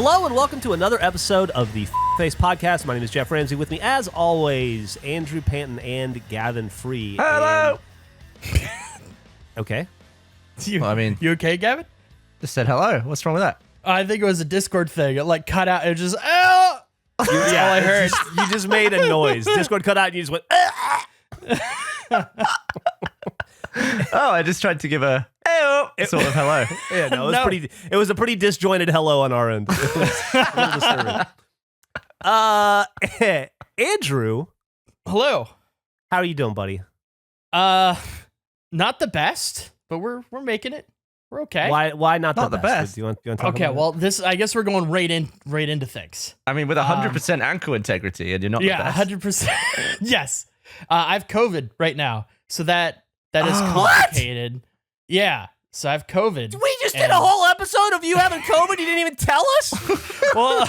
Hello and welcome to another episode of the Face Podcast. My name is Geoff Ramsey. With me, as always, Andrew Panton and Gavin Free. Hello. Okay. You okay, Gavin? Just said hello. What's wrong with that? I think it was a Discord thing. It like cut out. It just oh. That's all I heard. You just made a noise. Discord cut out and you just went. Oh, I just tried to give a sort of hello. Yeah, no, it was a pretty disjointed hello on our end. It was a little disturbing. Andrew. Hello. How are you doing, buddy? Not the best, but we're making it. We're okay. Why not the best? Do you want to talk Okay, about well, this I guess we're going right into things. I mean, with 100% ankle integrity, and you're not the best. 100%. Yes. I have COVID right now, so that is complicated. What? Yeah. So I have COVID. We just did a whole episode of you having COVID. You didn't even tell us. Well,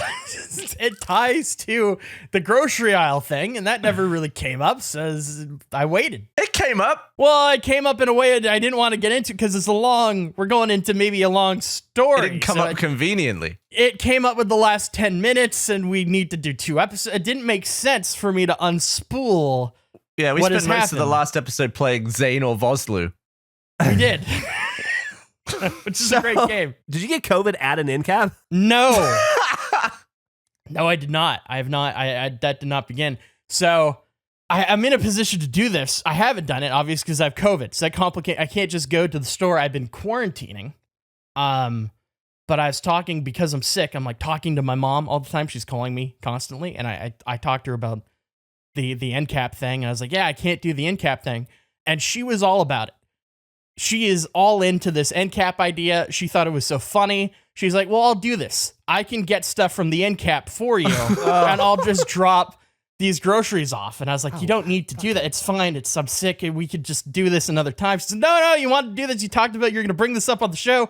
it ties to the grocery aisle thing, and that never really came up, so I waited. It came up. Well, it came up in a way I didn't want to get into because we're going into maybe a long story. It didn't come up conveniently. It came up with the last 10 minutes, and we need to do 2 episodes. It didn't make sense for me to unspool. Yeah, we spent most of the last episode playing Zane or Vosloo. We did. Which is a great game. Did you get COVID at an endcap? No. No, I did not. I have not. That did not begin. So I'm in a position to do this. I haven't done it, obviously, because I have COVID. So that complicates. I can't just go to the store. I've been quarantining. But I was talking because I'm sick. I'm like talking to my mom all the time. She's calling me constantly, and I talked to her about the endcap thing. And I was like, yeah, I can't do the endcap thing, and she was all about it. She is all into this endcap idea. She thought it was so funny. She's like, well, I'll do this. I can get stuff from the endcap for you, and I'll just drop these groceries off. And I was like, you don't need to do that. It's fine. I'm sick, and we could just do this another time. She said, no, you want to do this? You talked about you're going to bring this up on the show.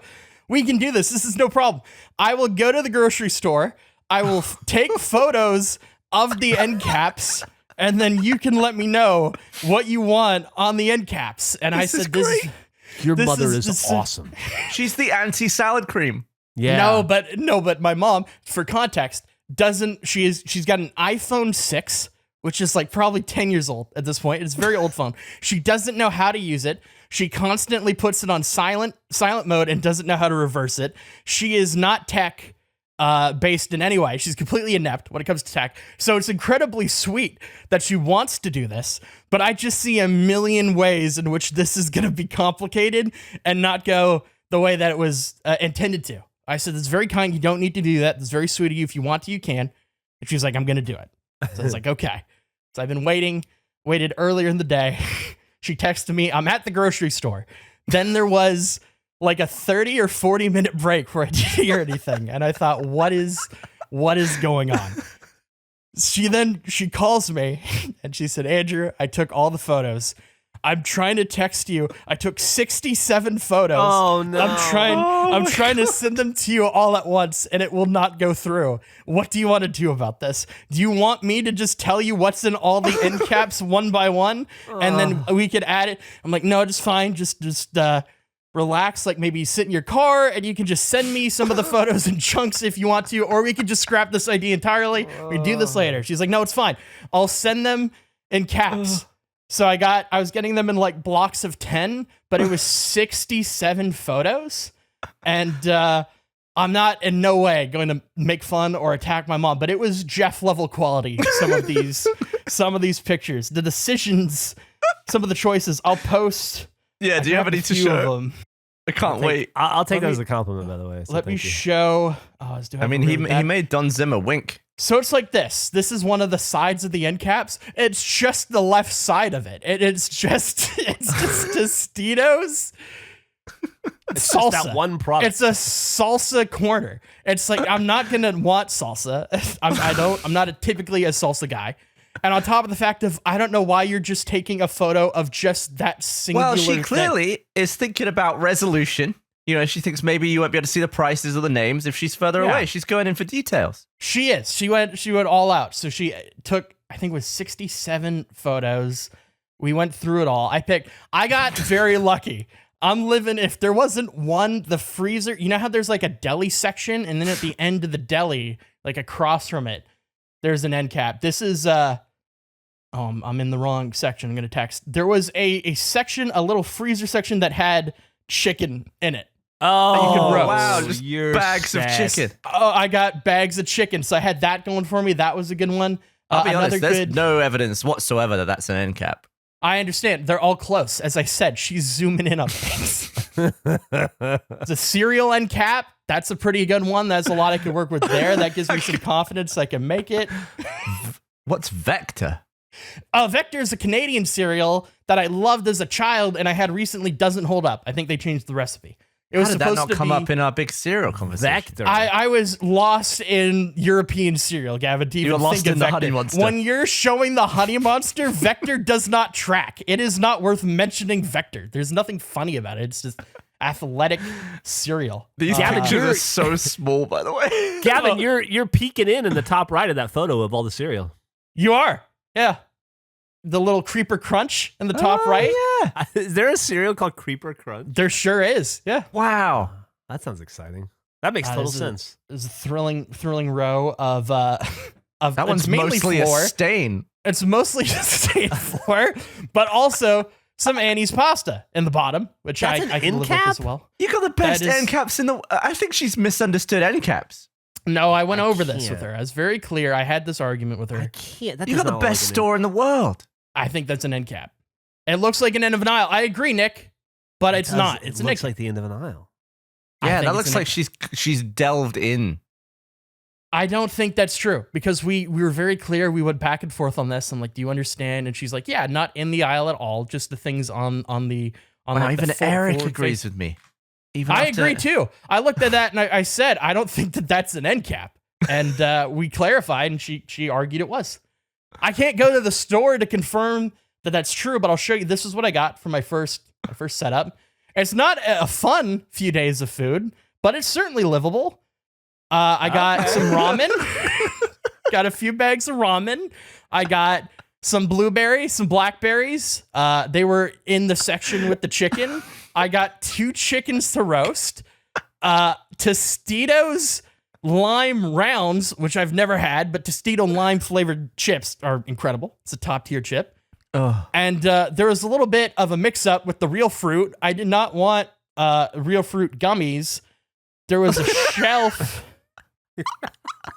We can do this. This is no problem. I will go to the grocery store. I will take photos of the endcaps, and then you can let me know what you want on the endcaps. And I said, Your mother is awesome. She's the anti-salad cream. Yeah. No, but my mom, for context, she's got an iPhone 6, which is like probably 10 years old at this point. It's a very old phone. She doesn't know how to use it. She constantly puts it on silent mode and doesn't know how to reverse it. She is not tech based in any way. She's completely inept when it comes to tech. So it's incredibly sweet that she wants to do this, but I just see a million ways in which this is going to be complicated and not go the way that it was intended to. I said, that's very kind. You don't need to do that. That's very sweet of you. If you want to, you can. And she's like, I'm going to do it. So I was like, okay. So I've been waited earlier in the day. She texted me, I'm at the grocery store. Then there was like a 30 or 40 minute break where I didn't hear anything. And I thought, what is going on? She calls me and she said, Andrew, I took all the photos. I'm trying to text you. I took 67 photos. Oh no. I'm trying to send them to you all at once and it will not go through. What do you want to do about this? Do you want me to just tell you what's in all the end caps one by one and then we could add it? I'm like, no, just fine. Just relax, like maybe sit in your car and you can just send me some of the photos in chunks if you want to, or we could just scrap this idea entirely. We do this later. She's like, no, it's fine. I'll send them in caps. So I was getting them in like blocks of 10, but it was 67 photos. And I'm not in no way going to make fun or attack my mom, but it was Geoff level quality. Some of these pictures, the decisions, some of the choices I'll post. Yeah, do you have any to show? I can't wait. I'll take that as a compliment, by the way. So let me show. He made Don Zimmer wink. So it's like this. This is one of the sides of the end caps. It's just the left side of it. It's just Tostitos. It's salsa. just that one product. It's a salsa corner. It's like, I'm not going to want salsa. I'm not typically a salsa guy. And on top of the fact of, I don't know why you're just taking a photo of just that singular. Well, she clearly is thinking about resolution. You know, she thinks maybe you won't be able to see the prices or the names if she's further away. She's going in for details. She is. She went all out. So she took, I think it was 67 photos. We went through it all. I got very lucky. I'm living, if there wasn't one, the freezer, you know how there's like a deli section, and then at the end of the deli, like across from it, there's an end cap. This is, I'm in the wrong section. I'm going to text. There was a section, a little freezer section that had chicken in it. Oh, you could roast. Wow, just bags of chicken. Oh, I got bags of chicken, so I had that going for me. That was a good one. I'll be honest, there's good, no evidence whatsoever that that's an end cap. I understand. They're all close. As I said, she's zooming in on things. It's a cereal end cap. That's a pretty good one. That's a lot I could work with there. That gives me some confidence I can make it. What's Vector? Vector is a Canadian cereal that I loved as a child and I had recently doesn't hold up. I think they changed the recipe. It was How did that supposed not to come be, up in our big cereal conversation? Vector. I was lost in European cereal, Gavin. To even were lost think of in the Vector. Honey Monster. When you're showing the Honey Monster, Vector does not track. It is not worth mentioning Vector. There's nothing funny about it. It's just athletic cereal. These pictures are so small, by the way. Gavin, you're peeking in the top right of that photo of all the cereal. You are. Yeah. The little Creeper Crunch in the top right. Yeah. Is there a cereal called Creeper Crunch? There sure is. Yeah. Wow. That sounds exciting. That makes total sense. There's a thrilling row of That one's it's mainly mostly flour. a stain. It's mostly just stain flour, but also some Annie's pasta in the bottom, which That's I an can live with end as cap? well. You got the best That is- end caps in the. I think she's misunderstood end caps. No, I went over this can't. with her. I was very clear. I had this argument with I her. can't. That You does got the not look best like an store in the world. I think that's an end cap. It looks like an end of an aisle. I agree, Nick, but it's not. It's it an looks end like the end of an aisle. I Yeah, think that it's looks an like she's delved in. I don't think that's true because we were very clear. We went back and forth on this. I'm like, do you understand? And she's like, yeah, not in the aisle at all. Just the things on the Wow, like, the even full Eric forward agrees face. with me. Even I after- agree too. I looked at that and I said, I don't think that that's an end cap. And we clarified, and she argued it was. I can't go to the store to confirm that that's true, but I'll show you. This is what I got for my first setup. It's not a fun few days of food, but it's certainly livable. I got some ramen. Got a few bags of ramen. I got some blueberries, some blackberries. They were in the section with the chicken. I got 2 chickens to roast. Tostitos lime rounds, which I've never had, but Tostito lime flavored chips are incredible. It's a top tier chip. Ugh. And there was a little bit of a mix up with the real fruit. I did not want real fruit gummies. There was a shelf.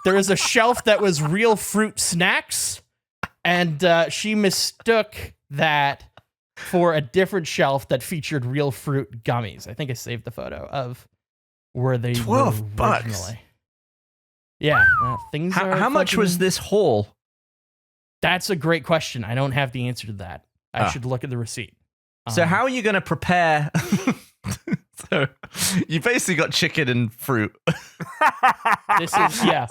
There was a shelf that was real fruit snacks, and she mistook that for a different shelf that featured real fruit gummies. I think I saved the photo of where they were $12. originally. Yeah, things are. How much was this haul? That's a great question. I don't have the answer to that. I Ah. should look at the receipt. So how are you going to prepare? So you basically got chicken and fruit. This is yeah.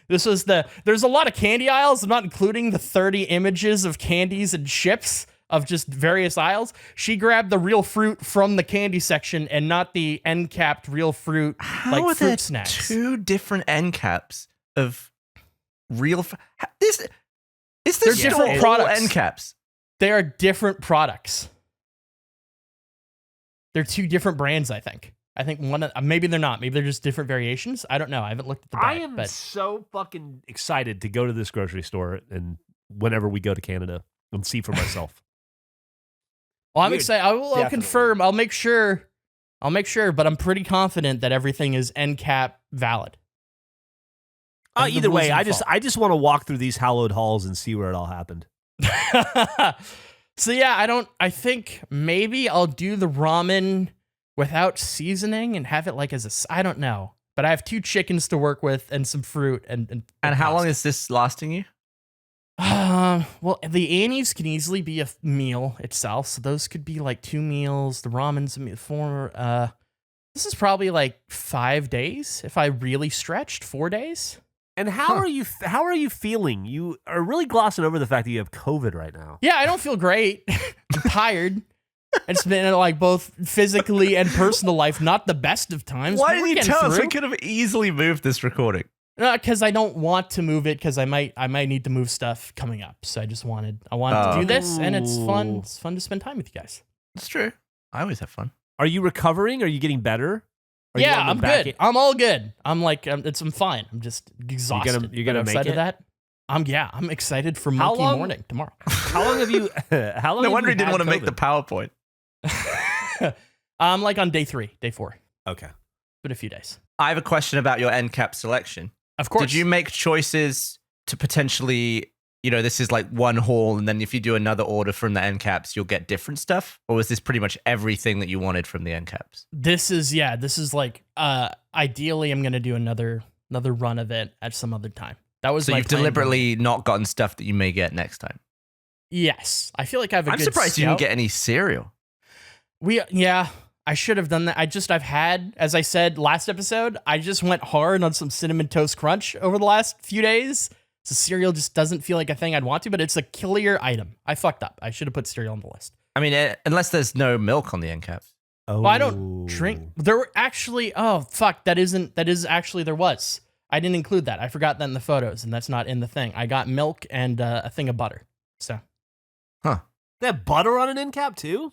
This is the. There's a lot of candy aisles. I'm not including the 30 images of candies and chips of just various aisles. She grabbed the real fruit from the candy section and not the end capped real fruit How like are fruit there snacks. 2 different end caps of real? Is They're this different store all products. end caps? They are different products. They're 2 different brands, I think. I think one of, maybe they're not. Maybe they're just different variations. I don't know. I haven't looked at the I bag, am but so fucking excited to go to this grocery store and whenever we go to Canada and see for myself. well, I'm We're excited. I'll definitely- confirm. I'll make sure, but I'm pretty confident that everything is end cap valid. And the Either way, rules I just want to walk through these hallowed halls and see where it all happened. So yeah, I think maybe I'll do the ramen without seasoning and have it like as I don't know. But I have 2 chickens to work with and some fruit and how long pasta. is this lasting you? Well, the Annie's can easily be a meal itself, so those could be like 2 meals. The ramen's a meal, 4. This is probably like 5 days if I really stretched. 4 days. And how are you feeling? You are really glossing over the fact that you have COVID right now. Yeah, I don't feel great. I'm tired. It's been like both physically and personal life, not the best of times. Why but didn't we're you getting tell us? through. We could have easily moved this recording. Because I don't want to move it because I might need to move stuff coming up. So I wanted to do this, and it's fun. Ooh. It's fun to spend time with you guys. It's true. I always have fun. Are you recovering? Are you getting better? Are you Yeah, on the I'm back good. I'm all good. I'm like, I'm fine. I'm just exhausted. You're gonna I'm make excited it? that. I'm excited for How Monkey long- Morning tomorrow. How long have you? How long? No have wonder you he didn't had want to make the COVID? PowerPoint. I'm like on day 4. Okay. Been a few days. I have a question about your end cap selection. Of course. Did you make choices to potentially, this is like one haul, and then if you do another order from the end caps, you'll get different stuff? Or was this pretty much everything that you wanted from the end caps? This is like, ideally I'm going to do another run of it at some other time. That was So my you've plan. deliberately not gotten stuff that you may get next time. Yes. I feel like I have a I'm good surprised you didn't scout. get any cereal. I should have done that. I've had, as I said last episode, I just went hard on some Cinnamon Toast Crunch over the last few days. So cereal just doesn't feel like a thing I'd want to, but it's a killer item. I fucked up. I should have put cereal on the list. I mean, unless there's no milk on the end caps. Oh, Well, I don't drink. There were actually, oh, fuck. That is actually, there was. I didn't include that. I forgot that in the photos, and that's not in the thing. I got milk and a thing of butter. So. They have butter on an end cap too.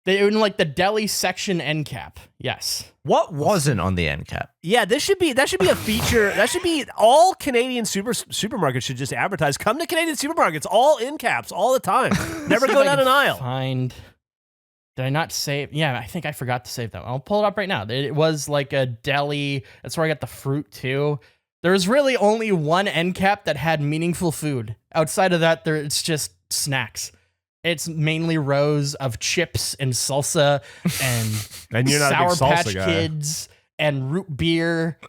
They in like the deli section end cap. Yes. What wasn't on the end cap? Yeah, that should be a feature. That should be all Canadian supermarkets should just advertise. Come to Canadian supermarkets, all end caps, all the time. Never See go if I down can an aisle. Did I not save? Yeah, I think I forgot to save that one. I'll pull it up right now. It was like a deli. That's where I got the fruit too. There was really only one end cap that had meaningful food. Outside of that, it's just snacks. It's mainly rows of chips and salsa and, And you're not a Sour big salsa Patch guy. Kids and root beer.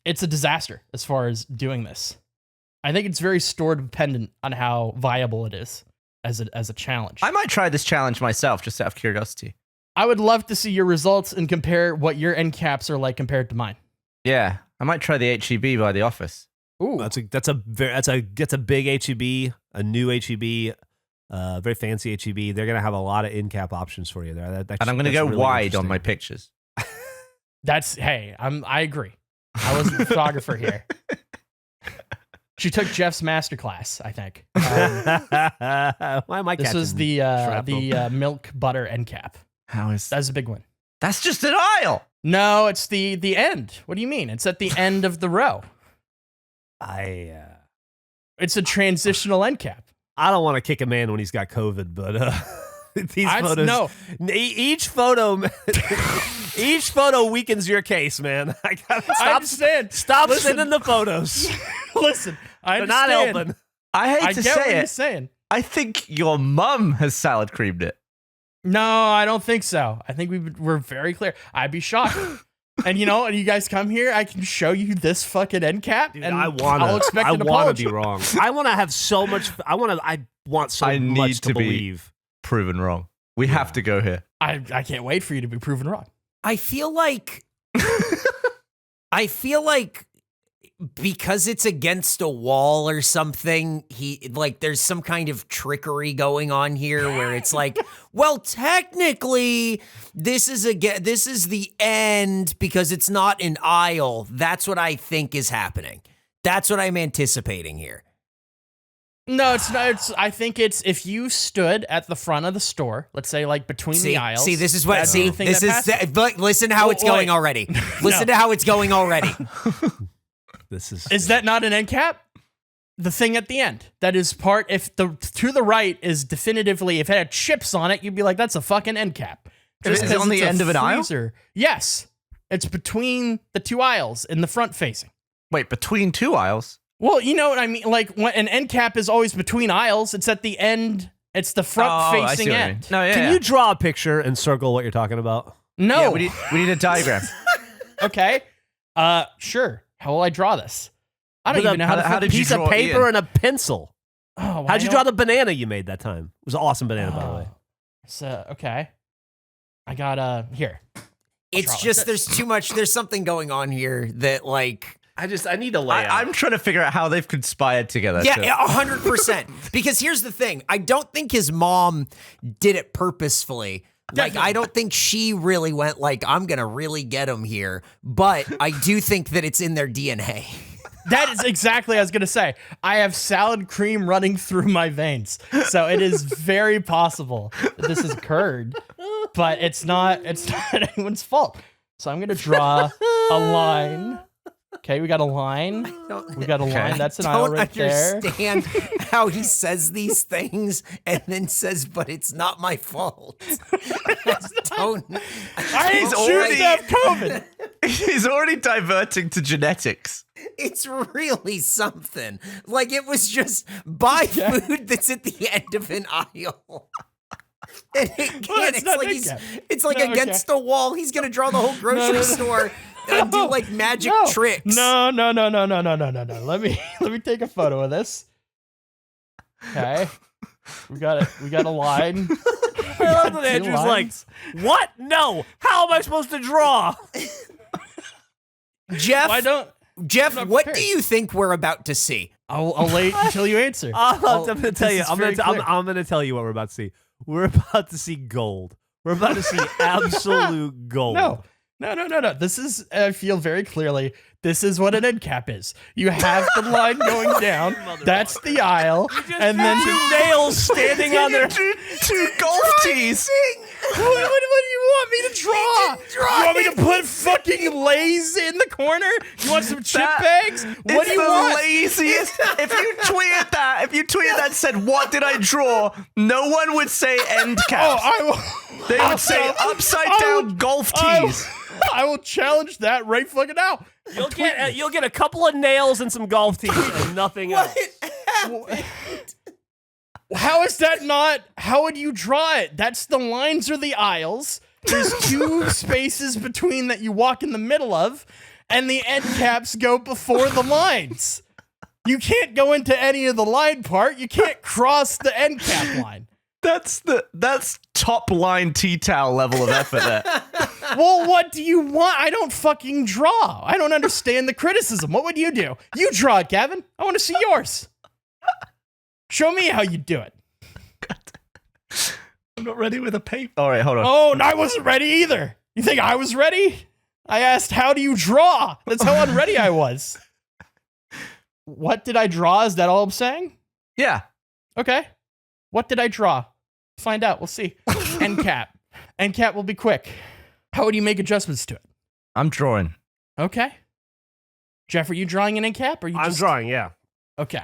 It's a disaster as far as doing this. I think it's very store dependent on how viable it is as a challenge. I might try this challenge myself just out of curiosity. I would love to see your results and compare what your end caps are like compared to mine. Yeah, I might try the HEB by the office. Ooh, That's a big HEB, a new HEB, very fancy HEB. They're gonna have a lot of end cap options for you there. And I'm going to go wide on my pictures. I agree. I wasn't the photographer here. She took Geoff's masterclass, I think. Why am I This catching was the shrapnel? milk butter end cap. How is That's a big one. That's just an aisle. No, it's the end. What do you mean? It's at the end of the row. It's a transitional end cap. I don't want to kick a man when he's got COVID, but these photos. No, Each photo, each photo weakens your case, man. I gotta I understand. Stop Listen. sending the photos. Listen, I They're not understand. helping. I hate I to get what say you're it. saying. I think your mum has salad creamed it. No, I don't think so. I think we're very clear. I'd be shocked. And and you guys come here, I can show you this fucking end cap, Dude, and I I'll want expect an to apology. be wrong. I want to have so much. I want so I need much to to be- believe. Proven wrong. We have to go here. I can't wait for you to be proven wrong. I feel like because it's against a wall or something, there's some kind of trickery going on here where it's like, well, technically this is the end because it's not an aisle. That's what I think is happening. That's what I'm anticipating here. No, it's not. I think it's if you stood at the front of the store, let's say like between the aisles. See, this is what. that's See, the thing this that is. passes. But listen how Oh, it's going wait. already. Listen to how it's going already. This Is that not an end cap? The thing at the end that is part. If the to the right is definitively, if it had chips on it, you'd be like, that's a fucking end cap. Is it 'cause on the it's a end of an aisle? freezer. Yes, it's between the two aisles in the front facing. Wait, between two aisles? Well, you know what I mean. Like when an end cap is always between aisles. It's at the end. It's the front I see facing what you mean. end. No, yeah. Can yeah. you draw a picture and circle what you're talking about? No. Yeah, we need a diagram. Okay. Sure. How will I draw this? I don't With even know how to. how A did you piece of draw paper Ian? and a pencil. Oh, How'd you draw the banana you made that time? It was an awesome banana, by the way. So okay. I got here. It's Charlotte. just there's too much. There's something going on here that I need a layout. I'm trying to figure out how they've conspired together. Yeah, to- 100%. Because here's the thing. I don't think his mom did it purposefully. Definitely. I don't think she really went I'm going to really get him here. But I do think that it's in their DNA. That is exactly what I was going to say. I have salad cream running through my veins. So it is very possible that this has occurred, but it's not anyone's fault. So I'm going to draw a line. Okay, we got a line. We got a line. That's an aisle right there. I don't understand how he says these things and then says, but it's not my fault. I ain't choose to have COVID. He's already diverting to genetics. It's really something. Like, it was just buy food that's at the end of an aisle. And it can't. It's like against the wall. He's going to draw the whole grocery store and do like magic tricks. No. Let me take a photo of this. Okay. We got a line. I love that Andrew's like, what? No. How am I supposed to draw? Jeff, I'm what do you think we're about to see? I'll wait until you answer. I'm going to tell you. I'm going to tell you what we're about to see. We're about to see gold. We're about to see absolute gold. No. This is, I feel very clearly, this is what an end cap is. You have the line going down. That's the aisle. And then two nails standing on their two golf tees. What do you want me to draw? You want me to put fucking Lay's in the corner? You want some chip bags? What do you want? Laziest. If you tweeted that and said, what did I draw? No one would say end caps. They would say upside down golf tees. I will challenge that right fucking now. You'll get a couple of nails and some golf tees and nothing else. How is that not? How would you draw it? That's the lines or the aisles. There's two spaces between that you walk in the middle of, and the end caps go before the lines. You can't go into any of the line part. You can't cross the end cap line. That's top line tea towel level of effort there. Well, what do you want? I don't fucking draw. I don't understand the criticism. What would you do? You draw it, Gavin. I want to see yours. Show me how you do it. I'm not ready with a paper. All right, hold on. Oh, and I wasn't ready either. You think I was ready? I asked, how do you draw? That's how unready I was. What did I draw? Is that all I'm saying? Yeah. Okay. What did I draw? Find out. We'll see. End cap. End cap will be quick. How would you make adjustments to it? I'm drawing. Okay. Jeff, are you drawing an end cap? Or I'm drawing, yeah. Okay.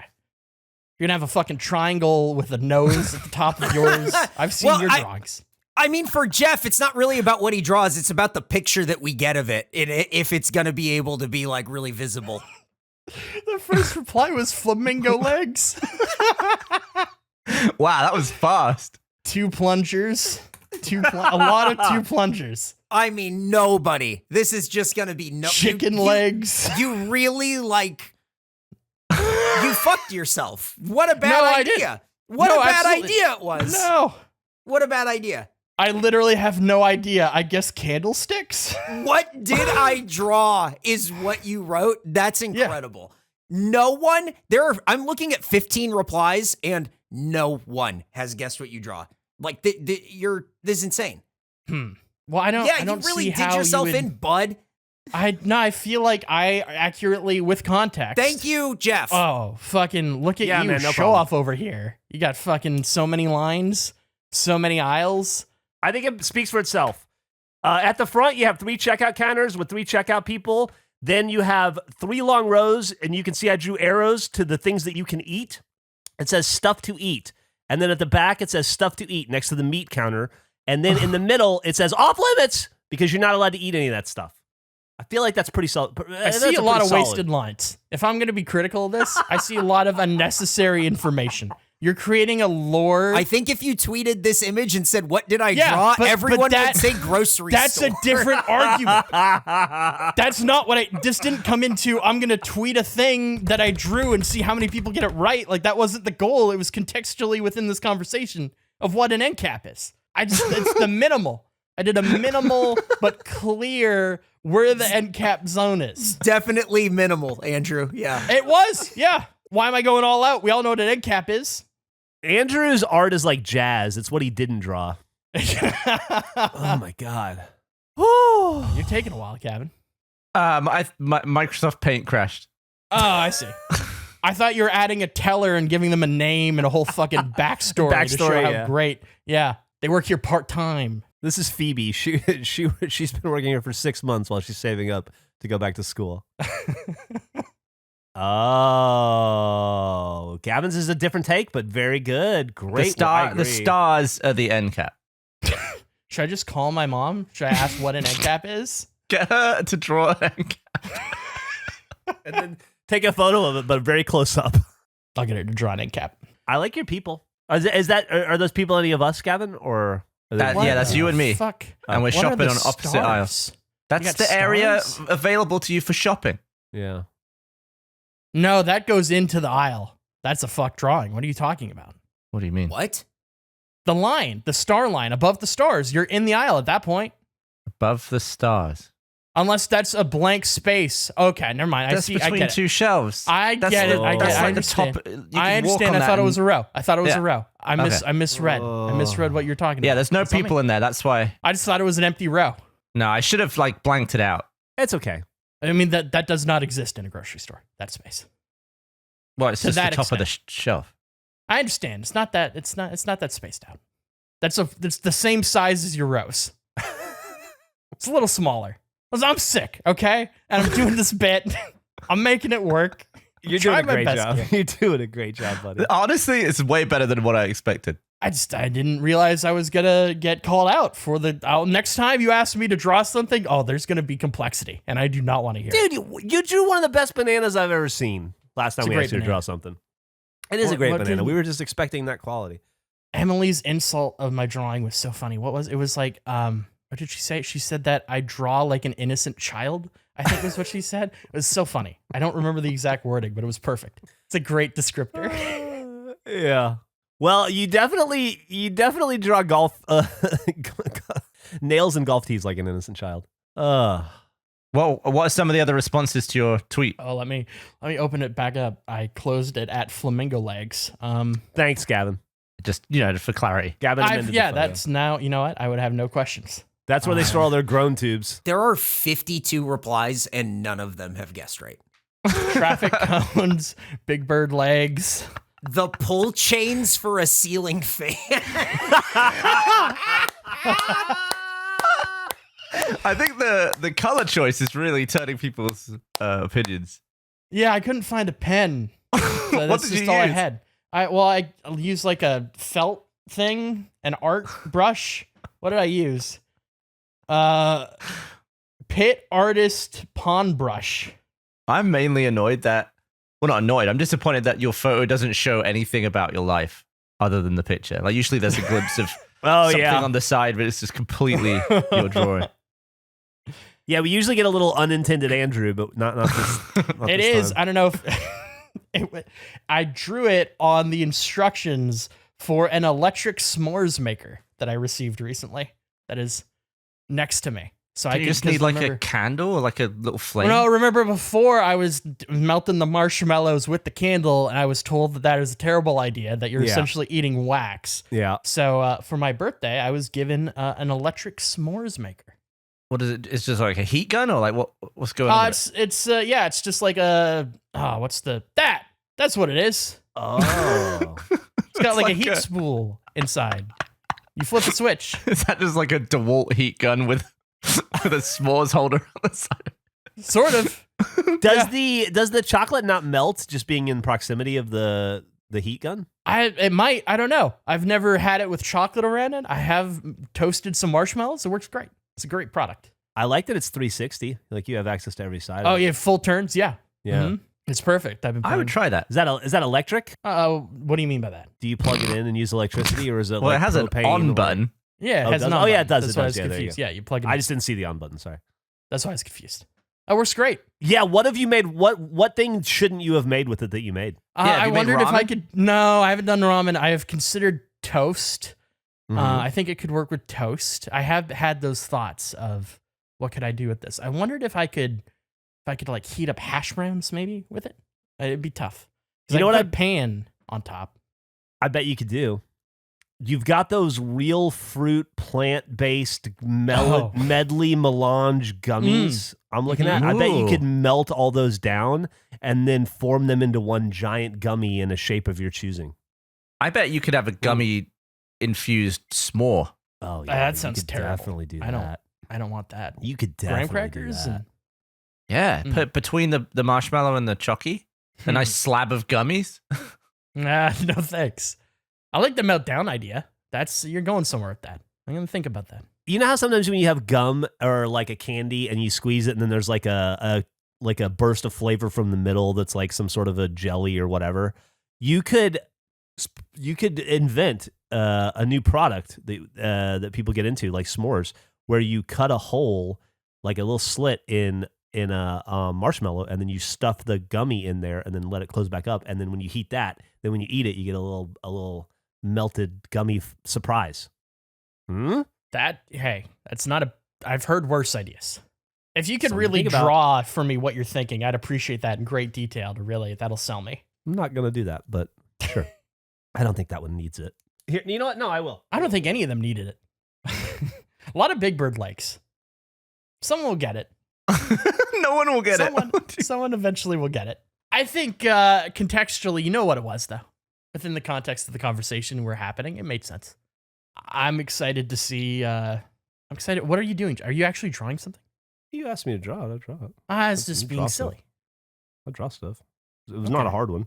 You're going to have a fucking triangle with a nose at the top of yours. I've seen your drawings. I mean, for Jeff, it's not really about what he draws. It's about the picture that we get of it, if it's going to be able to be, like, really visible. The first reply was flamingo legs. Wow, that was fast. Two plungers. A lot of two plungers. I mean, nobody. This is just going to be chicken legs. You really, like, you fucked yourself. What a bad idea. What a bad idea it was. No. What a bad idea. I literally have no idea. I guess candlesticks? What did I draw is what you wrote. That's incredible. Yeah. No one, I'm looking at 15 replies and no one has guessed what you draw. Like, this is insane. Well, I don't you really did yourself in, bud. I feel like I accurately, with context. Thank you, Jeff. Oh, fucking look at you, man, no show problem. Off over here. You got fucking so many lines, so many aisles. I think it speaks for itself. At the front, you have 3 checkout counters with 3 checkout people. Then you have 3 long rows, and you can see I drew arrows to the things that you can eat. It says stuff to eat. And then at the back, it says stuff to eat next to the meat counter. And then in the middle, it says off limits because you're not allowed to eat any of that stuff. I feel like that's pretty solid. I see a lot of wasted lines. If I'm going to be critical of this, I see a lot of unnecessary information. You're creating a lore. I think if you tweeted this image and said, what did I draw? Everyone would say grocery store. That's a different argument. That's not what this didn't come into, I'm going to tweet a thing that I drew and see how many people get it right. Like, that wasn't the goal. It was contextually within this conversation of what an end cap is. It's the minimal. I did a minimal but clear where the end cap zone is. Definitely minimal, Andrew. Yeah. It was. Yeah. Why am I going all out? We all know what an end cap is. Andrew's art is like jazz. It's what he didn't draw. Oh my God. You're taking a while, Gavin. My Microsoft Paint crashed. Oh, I see. I thought you were adding a teller and giving them a name and a whole fucking backstory to show how great. Yeah, they work here part-time. This is Phoebe. She's been working here for 6 months while she's saving up to go back to school. Oh, Gavin's is a different take, but very good. Great. The stars are the end cap. Should I just call my mom? Should I ask what an end cap is? Get her to draw an end cap. And then take a photo of it, but very close up. I'll get her to draw an end cap. I like your people. Are those people any of us, Gavin? Or that's you and me. Fuck. And we're shopping on opposite aisles. That's the area available to you for shopping. Yeah. No, that goes into the aisle. That's a fuck drawing. What are you talking about? What do you mean? What? The line, the star line above the stars. You're in the aisle at that point. Above the stars. Unless that's a blank space. Okay, never mind. That's between I get two shelves. I get it. I get it. I understand. I understand. I thought it was a row. I misread. I misread what you're talking about. Yeah, there's no people in there. That's why. I just thought it was an empty row. No, I should have blanked it out. It's okay. I mean, that does not exist in a grocery store, that space. Well, it's just the top of the shelf. I understand. It's not that spaced out. It's the same size as your rows. It's a little smaller. I'm sick, okay? And I'm doing this bit. I'm making it work. You're doing a great job. You're doing a great job, buddy. Honestly, it's way better than what I expected. I didn't realize I was gonna get called out for next time you ask me to draw something. Oh, there's gonna be complexity, and I do not want to hear. Dude, you drew one of the best bananas I've ever seen. Last time we asked you to draw something. It is a great banana. We were just expecting that quality. Emily's insult of my drawing was so funny. What was like? What did she say? She said that I draw like an innocent child, I think was what she said. It was so funny. I don't remember the exact wording, but it was perfect. It's a great descriptor. Yeah. Well, you definitely draw golf nails and golf tees like an innocent child. Well, what are some of the other responses to your tweet? Oh, let me open it back up. I closed it at flamingo legs. Thanks, Gavin. Just for clarity. Gavin. That's now. You know what? I would have no questions. That's where they store all their grown tubes. There are 52 replies, and none of them have guessed right. Traffic cones, Big Bird legs. The pull chains for a ceiling fan. I think the color choice is really turning people's opinions. Yeah, I couldn't find a pen. So that's just all I had. I used like a felt thing, an art brush. What did I use? Pit artist pawn brush. I'm mainly annoyed that, well, not annoyed. I'm disappointed that your photo doesn't show anything about your life other than the picture. Like usually there's a glimpse of something on the side, but it's just completely your drawing. Yeah, we usually get a little unintended Andrew, but not this. It is. Time. I don't know if I drew it on the instructions for an electric s'mores maker that I received recently. That is next to me. So I just need like a candle or like a little flame. No, remember before I was melting the marshmallows with the candle, and I was told that is a terrible idea. That you're essentially eating wax. Yeah. So for my birthday, I was given an electric s'mores maker. What is it? It's just like a heat gun, or like what's going on? It's just like a that's what it is. Oh, it's got like a heat spool inside. You flip a switch. Is that just like a DeWalt heat gun with a s'mores holder on the side? Sort of. Does the chocolate not melt just being in proximity of the heat gun? It might. I don't know. I've never had it with chocolate around it. I have toasted some marshmallows. It works great. It's a great product. I like that it's 360. Like you have access to every side. Oh, you have full turns. Yeah. Yeah. Mm-hmm. It's perfect. I would try that. Is that electric? What do you mean by that? Do you plug it in and use electricity, or is it? Well, like it has an on button. Yeah, it has an on button. Yeah, it does. That's why I was confused. Yeah, you plug it in. I just didn't see the on button. Sorry. That's why I was confused. That works great. Yeah. What have you made? What thing shouldn't you have made with it that you made? I wondered if I could. No, I haven't done ramen. I have considered toast. Mm-hmm. I think it could work with toast. I have had those thoughts of what could I do with this. I wondered if I could like heat up hash browns maybe with it. It'd be tough. You know what? I pan on top. I bet you could do. You've got those real fruit, plant-based medley melange gummies I'm looking at. I bet you could melt all those down and then form them into one giant gummy in a shape of your choosing. I bet you could have a gummy-infused s'more. Oh, yeah. That sounds terrible. Definitely do that. I don't want that. You could definitely graham crackers do that. Yeah, put between the marshmallow and the chocky, a nice slab of gummies. No thanks. I like the meltdown idea. You're going somewhere with that. I'm gonna think about that. You know how sometimes when you have gum or like a candy and you squeeze it and then there's like a burst of flavor from the middle that's like some sort of a jelly or whatever. You could invent a new product that people get into, like s'mores, where you cut a hole, like a little slit in a marshmallow, and then you stuff the gummy in there and then let it close back up. And then when you heat that, then when you eat it, you get a little melted gummy surprise. That's not I've heard worse ideas. If you could really draw for me what you're thinking, I'd appreciate that in great detail. That'll sell me. I'm not going to do that, but sure. I don't think that one needs it. Here, you know what? No, I will. I don't think any of them needed it. A lot of Big Bird likes. Someone will get it. No one will get it. Someone eventually will get it. I think contextually, you know what it was, though. Within the context of the conversation we're happening, it made sense. I'm excited to see. I'm excited. What are you doing? Are you actually drawing something? You asked me to draw it. I draw it. It's just being silly. I draw stuff. It was not a hard one.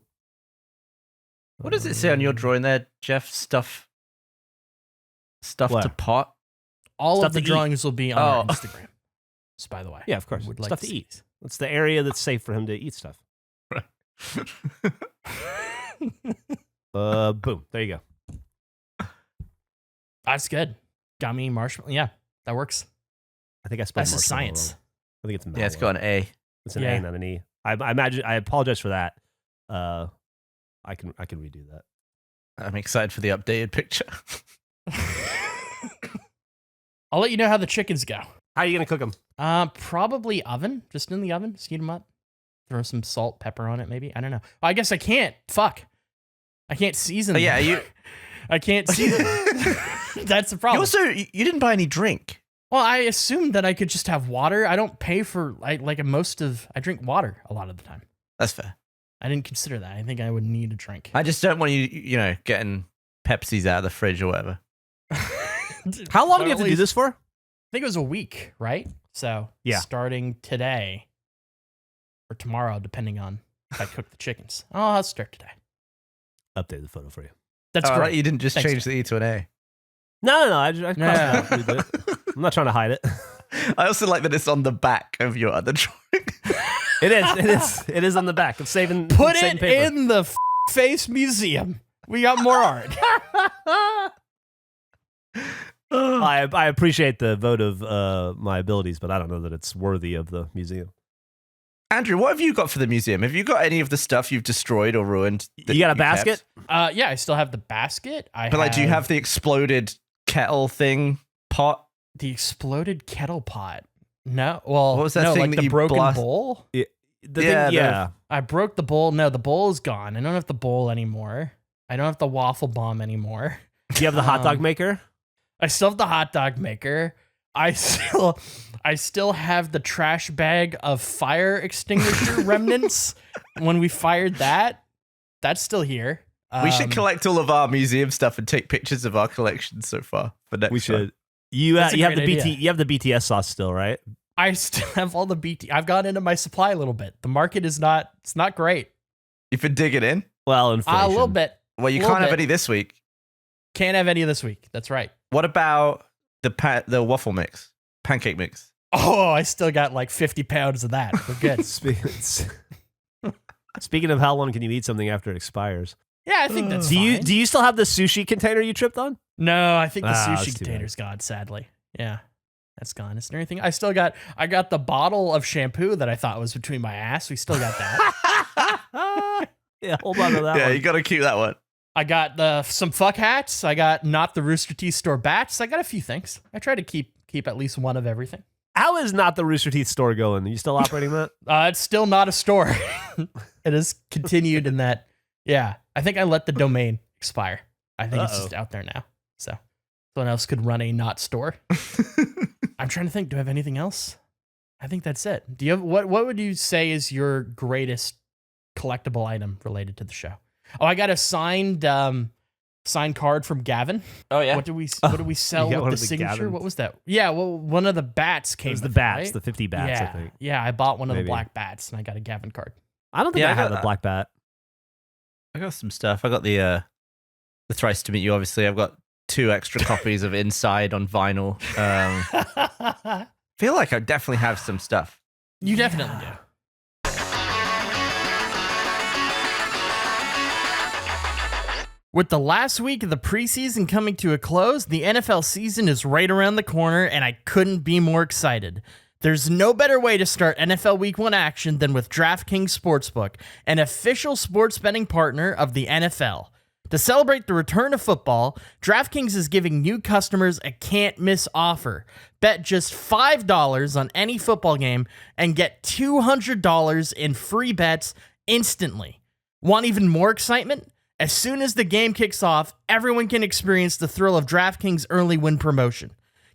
What does it say on your drawing there, Geoff? Stuff to pot? All stuff of the drawings will be on our Instagram. Just by the way. Yeah, of course. Would like stuff to eat. That's the area that's safe for him to eat stuff. Right. Boom. There you go. That's good. Gummy marshmallow. Yeah, that works. I think I spelled That's the marshmallow science. wrong. I think it's mallow. Yeah, it's got an A. It's an A, not an E. I imagine. I apologize for that. I can redo that. I'm excited for the updated picture. I'll let you know how the chickens go. How are you gonna cook them? Probably oven. Just in the oven. Just heat them up. Throw some salt, pepper on it, maybe. I don't know. I guess I can't. Fuck. I can't season them. Yeah, I can't season them. That's the problem. You didn't buy any drink. Well, I assumed that I could just have water. I don't pay for I drink water a lot of the time. That's fair. I didn't consider that. I think I would need a drink. I just don't want you getting Pepsis out of the fridge or whatever. How long do you have to do this for? I think it was a week, right? So starting today or tomorrow, depending on if I cook the chickens. Oh, I'll start today. Update the photo for you. That's great. Right, you didn't just change the E to an A. No. I'm not trying to hide it. I also like that it's on the back of your other drawing. It is on the back. It's saving. Put saving it paper. in the face museum. We got more art. I appreciate the vote of my abilities, but I don't know that it's worthy of the museum. Andrew, what have you got for the museum? Have you got any of the stuff you've destroyed or ruined? You got a basket? Yeah, I still have the basket. Do you have the exploded kettle thing pot? The exploded kettle pot? No. Well, what was that thing like that the you broken bowl? I broke the bowl. No, the bowl is gone. I don't have the bowl anymore. I don't have the waffle bomb anymore. Do you have the hot dog maker? I still have the hot dog maker. I still have the trash bag of fire extinguisher remnants. When we fired that, that's still here. We should collect all of our museum stuff and take pictures of our collection so far for next. We should. Time. You have the BTS sauce still, right? I still have all the BT. I've gone into my supply a little bit. The market is not. It's not great. You've been digging in. Well, inflation. A little bit. Well, you can't have any this week. Can't have any this week. That's right. What about the waffle mix, pancake mix? Oh, I still got like 50 pounds of that. We're good. Speaking of how long can you eat something after it expires? Yeah, I think that's fine. Do you still have the sushi container you tripped on? No, I think the sushi container's gone, sadly. Yeah, that's gone. Is there anything? I got the bottle of shampoo that I thought was between my ass. We still got that. Yeah, hold on to that one. Yeah, you got to keep that one. I got some fuck hats. I got not the Rooster Teeth store bats. I got a few things. I try to keep at least one of everything. How is not the Rooster Teeth store going? Are you still operating that? It's still not a store. It has continued in that. Yeah, I think I let the domain expire. I think it's just out there now. So someone else could run a not store. I'm trying to think. Do I have anything else? I think that's it. Do you have what would you say is your greatest collectible item related to the show? Oh, I got a signed card from Gavin. Oh yeah. What did we sell You got one with the of the signature? Gavins. What was that? Yeah, well, one of the bats came. It was the with bats, right? the 50 bats, yeah, I think. Yeah, I bought one of the Maybe. black bats, and I got a Gavin card. I don't think Yeah, I I have got the black bat. I got some stuff. I got the Thrice to Meet You. Obviously, I've got 2 extra copies of Inside on vinyl. Feel like I definitely have some stuff. You definitely do. With the last week of the preseason coming to a close, the NFL season is right around the corner, and I couldn't be more excited. There's no better way to start NFL Week 1 action than with DraftKings Sportsbook, an official sports betting partner of the NFL. To celebrate the return of football, DraftKings is giving new customers a can't-miss offer. Bet just $5 on any football game and get $200 in free bets instantly. Want even more excitement? As soon as the game kicks off, everyone can experience the thrill of DraftKings early win promotion.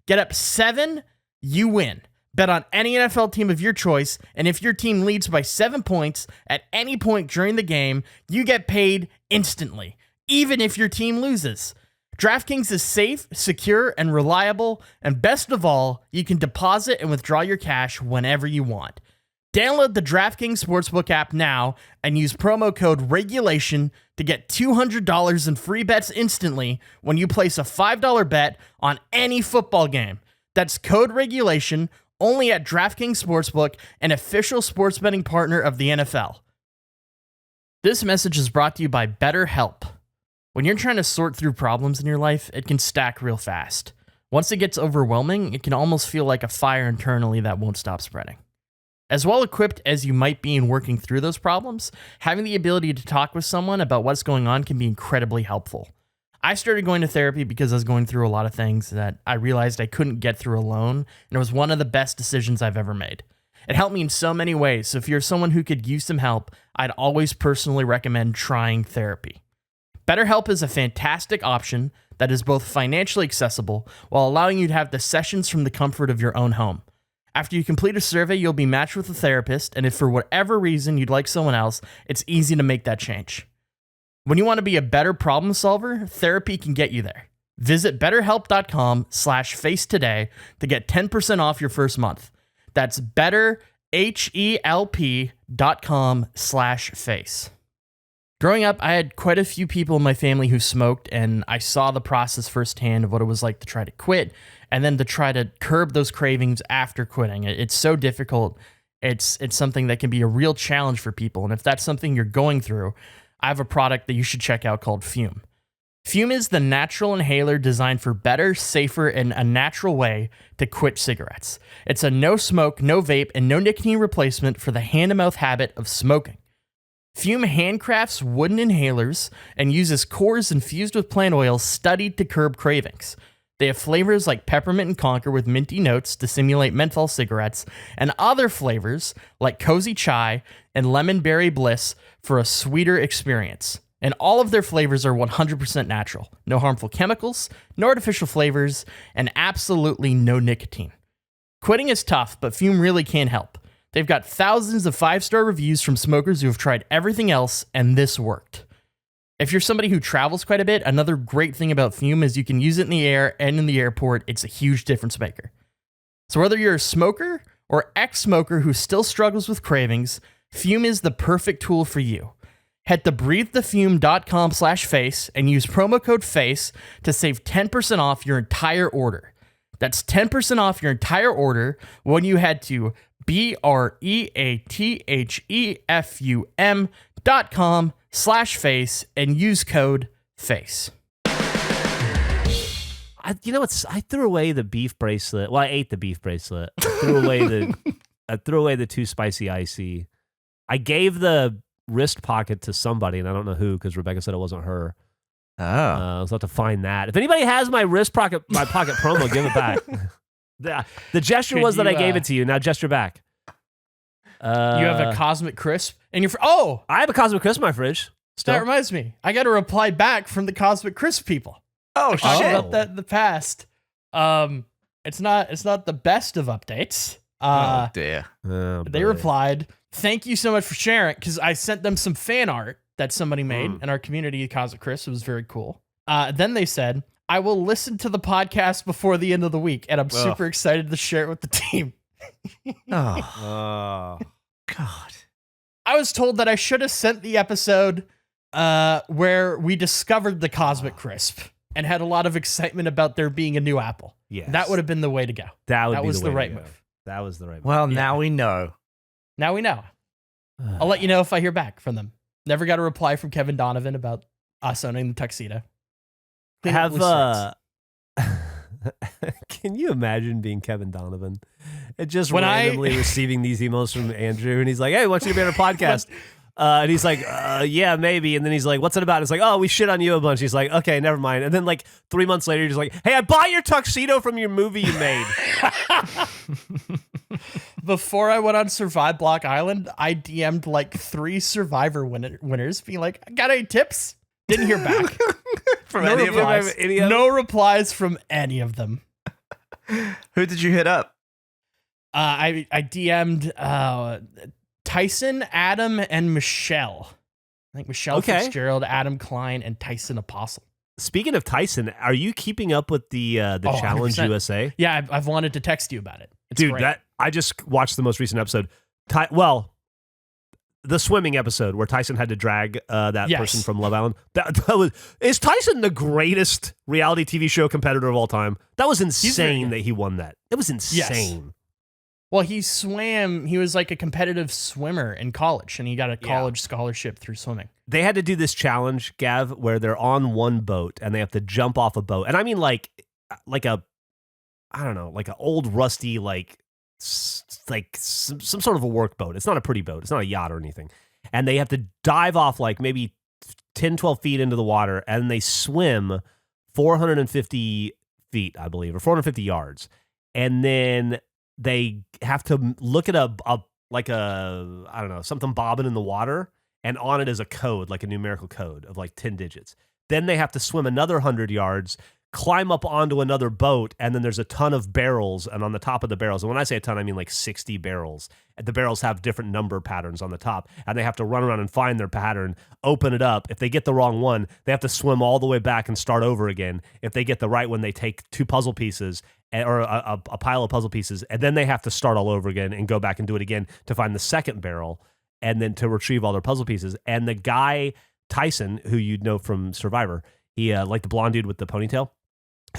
Get up 7, you win. Bet on any NFL team of your choice, and if your team leads by 7 points at any point during the game, you get paid instantly, even if your team loses. DraftKings is safe, secure, and reliable, and best of all, you can deposit and withdraw your cash whenever you want. Download the DraftKings Sportsbook app now and use promo code REGULATION to get $200 in free bets instantly when you place a $5 bet on any football game. That's code REGULATION only at DraftKings Sportsbook, an official sports betting partner of the NFL. This message is brought to you by BetterHelp. When you're trying to sort through problems in your life, it can stack real fast. Once it gets overwhelming, it can almost feel like a fire internally that won't stop spreading. As well equipped as you might be in working through those problems, having the ability to talk with someone about what's going on can be incredibly helpful. I started going to therapy because I was going through a lot of things that I realized I couldn't get through alone, and it was one of the best decisions I've ever made. It helped me in so many ways, so if you're someone who could use some help, I'd always personally recommend trying therapy. BetterHelp is a fantastic option that is both financially accessible while allowing you to have the sessions from the comfort of your own home. After you complete a survey, you'll be matched with a therapist, and if for whatever reason you'd like someone else, it's easy to make that change. When you want to be a better problem solver, therapy can get you there. Visit betterhelp.com/face today to get 10% off your first month. That's betterhelp.com/face. Growing up, I had quite a few people in my family who smoked, and I saw the process firsthand of what it was like to try to quit and then to try to curb those cravings after quitting. It's so difficult. It's something that can be a real challenge for people. And if that's something you're going through, I have a product that you should check out called Fume. Fume is the natural inhaler designed for better, safer, and a natural way to quit cigarettes. It's a no smoke, no vape, and no nicotine replacement for the hand-to-mouth habit of smoking. Fume handcrafts wooden inhalers and uses cores infused with plant oils studied to curb cravings. They have flavors like peppermint and conker with minty notes to simulate menthol cigarettes, and other flavors like cozy chai and lemon berry bliss for a sweeter experience. And all of their flavors are 100% natural. No harmful chemicals, no artificial flavors, and absolutely no nicotine. Quitting is tough, but Fume really can help. They've got thousands of 5-star reviews from smokers who have tried everything else, and this worked. If you're somebody who travels quite a bit, another great thing about Fume is you can use it in the air and in the airport. It's a huge difference maker. So whether you're a smoker or ex-smoker who still struggles with cravings, Fume is the perfect tool for you. Head to breathethefume.com/face and use promo code FACE to save 10% off your entire order. That's 10% off your entire order when you head to breathefum.com/face and use code FACE. I threw away the beef bracelet. Well, I ate the beef bracelet. I threw away the 2 spicy icy. I gave the wrist pocket to somebody, and I don't know who because Rebecca said it wasn't her. Oh. I'll have to find that. If anybody has my pocket promo, give it back. The gesture was that I gave it to you. Now gesture back. You have a Cosmic Crisp in your I have a Cosmic Crisp in my fridge. Still. That reminds me. I got a reply back from the Cosmic Crisp people. Oh, talked shit. about that in the past. It's not the best of updates. Oh, dear. They replied, "Thank you so much for sharing," because I sent them some fan art that somebody made in our community, Cosmic Chris. It was very cool. Then they said, "I will listen to the podcast before the end of the week, and I'm super excited to share it with the team." Oh, God. I was told that I should have sent the episode where we discovered the Cosmic Crisp and had a lot of excitement about there being a new apple. Yes. That would have been the way to go. That was the the right way to go. move. That was the right move. Well, now we know. Now we know. I'll let you know if I hear back from them. Never got a reply from Kevin Donovan about us owning the tuxedo. Can you imagine being Kevin Donovan and just randomly receiving these emails from Andrew, and he's like, "Hey, I want you to be on our podcast," and he's like, "Yeah, maybe," and then he's like, "What's it about?" It's like, "Oh, we shit on you a bunch." He's like, "Okay, never mind," and then like 3 months later, he's like, "Hey, I bought your tuxedo from your movie you made." Before I went on Survive Block Island, I DM'd like 3 Survivor winners, being like, "Got any tips?" Didn't hear back. From no any replies. of them? No replies from any of them. Who did you hit up? I DM'd Tyson, Adam, and Michelle. I think Michelle Fitzgerald, Adam Klein, and Tyson Apostle. Speaking of Tyson, are you keeping up with the Challenge 100%. USA? Yeah, I've wanted to text you about it. It's Dude, great. I just watched the most recent episode. The swimming episode where Tyson had to drag that person from Love Island. Is Tyson the greatest reality TV show competitor of all time? That was insane that he won that. It was insane. Yes. Well, he swam. He was like a competitive swimmer in college, and he got a college scholarship through swimming. They had to do this challenge, Gav, where they're on one boat and they have to jump off a boat. And I mean like an old rusty, some sort of a work boat. It's not a pretty boat. It's not a yacht or anything. And they have to dive off like maybe 10, 12 feet into the water, and they swim 450 feet, I believe, or 450 yards. And then they have to look at something bobbing in the water, and on it is a code, like a numerical code of like 10 digits. Then they have to swim another 100 yards, climb up onto another boat, and then there's a ton of barrels, and on the top of the barrels, and when I say a ton, I mean like 60 barrels. And the barrels have different number patterns on the top, and they have to run around and find their pattern, open it up. If they get the wrong one, they have to swim all the way back and start over again. If they get the right one, they take 2 puzzle pieces, or a pile of puzzle pieces, and then they have to start all over again and go back and do it again to find the second barrel, and then to retrieve all their puzzle pieces. And the guy, Tyson, who you'd know from Survivor, he like the blonde dude with the ponytail,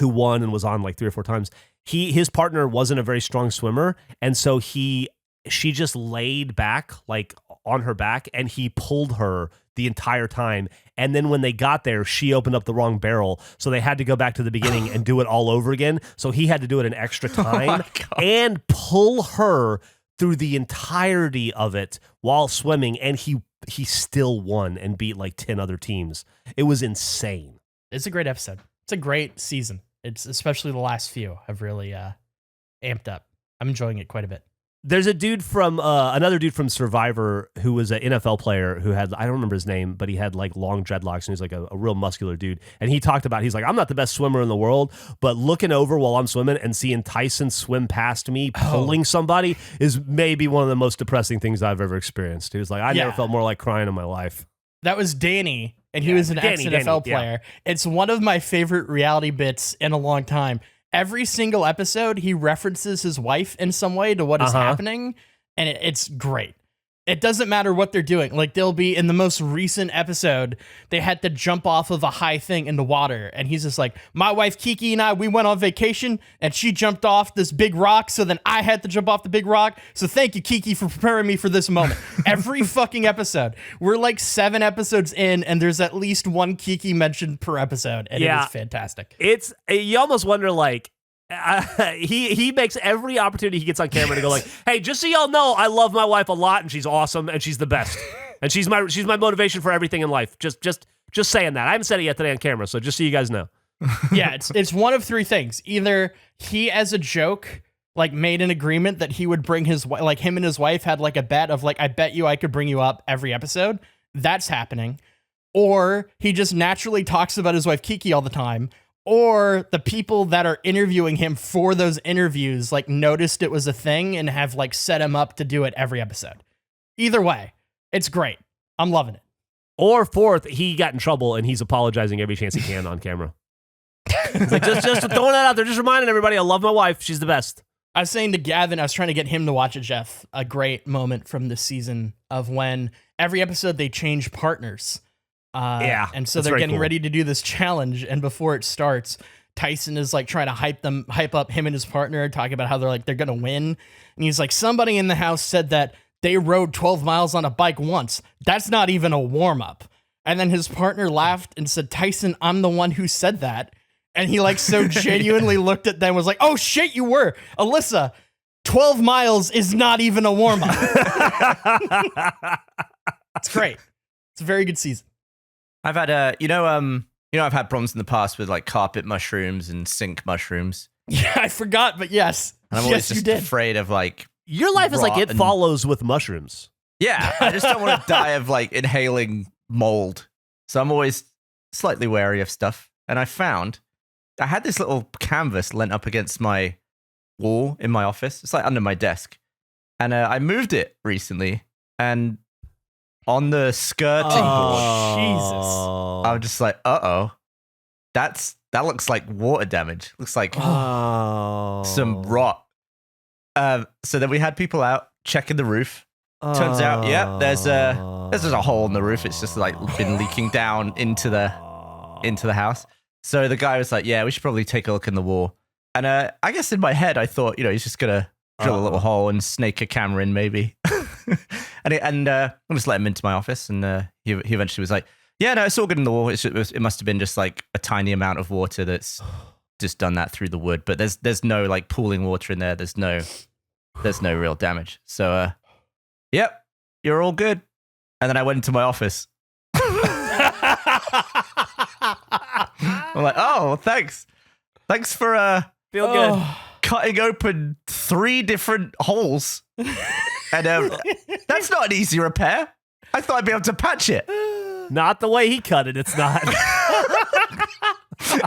who won and was on like 3 or 4 times. His partner wasn't a very strong swimmer, and so she just laid back like on her back, and he pulled her the entire time. And then when they got there, she opened up the wrong barrel, so they had to go back to the beginning and do it all over again. So he had to do it an extra time and pull her through the entirety of it while swimming, and he still won and beat like 10 other teams. It was insane. It's a great episode. It's a great season. It's especially the last few have really amped up. I'm enjoying it quite a bit. There's a dude from another dude from Survivor who was an NFL player who had, I don't remember his name, but he had like long dreadlocks, and he's like a real muscular dude. And he talked about, he's like, I'm not the best swimmer in the world, but looking over while I'm swimming and seeing Tyson swim past me, pulling somebody, is maybe one of the most depressing things I've ever experienced. He was like, I never felt more like crying in my life. That was Danny, and he was an ex-NFL player. It's one of my favorite reality bits in a long time. Every single episode, he references his wife in some way to what is happening, and it's great. It doesn't matter what they're doing. Like, they'll be in the most recent episode, they had to jump off of a high thing into water, and he's just like, my wife Kiki and I, we went on vacation, and she jumped off this big rock, so then I had to jump off the big rock. So thank you, Kiki, for preparing me for this moment. Every fucking episode. We're like 7 episodes in, and there's at least one Kiki mentioned per episode, and it is fantastic. You almost wonder, like, he makes every opportunity he gets on camera to go like, hey, just so y'all know, I love my wife a lot, and she's awesome, and she's the best, and she's my motivation for everything in life. Just saying that. I haven't said it yet today on camera, so just so you guys know. Yeah, it's one of 3 things. Either he, as a joke, like made an agreement that he would bring his wife, like him and his wife had like a bet of like, I bet you I could bring you up every episode. That's happening. Or he just naturally talks about his wife Kiki all the time. or the people that are interviewing him for those interviews like noticed it was a thing and have like set him up to do it every episode. Either way, it's great. I'm loving it. Or fourth, he got in trouble and he's apologizing every chance he can on camera. He's like, just throwing that out there, just reminding everybody I love my wife. She's the best. I was saying to Gavin, I was trying to get him to watch it, Geoff, a great moment from this season of when every episode they change partners. And so they're getting ready to do this challenge, and before it starts, Tyson is like trying to hype up him and his partner, talking about how they're gonna win. And he's like, somebody in the house said that they rode 12 miles on a bike once. That's not even a warm-up. And then his partner laughed and said, Tyson, I'm the one who said that. And he like so genuinely looked at them and was like, oh shit, you were. Alyssa, 12 miles is not even a warm-up. It's great. It's a very good season. I've had I've had problems in the past with like carpet mushrooms and sink mushrooms. Yeah, I forgot, but yes. And I'm always just afraid of like your life is like It Follows with mushrooms. Yeah, I just don't want to die of like inhaling mold. So I'm always slightly wary of stuff. And I had this little canvas lent up against my wall in my office. It's like under my desk. And I moved it recently, and on the skirting board, Jesus, I was just like, that looks like water damage. Looks like some rot. So then we had people out checking the roof. Turns out, there's just a hole in the roof. It's just like been leaking down into the house. So the guy was like, yeah, we should probably take a look in the wall. And I guess in my head, I thought, he's just gonna drill a little hole and snake a camera in, maybe. and I just let him into my office, and he eventually was like, yeah, no, it's all good in the wall. It must have been just like a tiny amount of water that's just done that through the wood, but there's no like pooling water in there. There's no real damage. So yep, you're all good. And then I went into my office. I'm like, oh, thanks for feel good cutting open 3 different holes. And that's not an easy repair. I thought I'd be able to patch it. Not the way he cut it. It's not.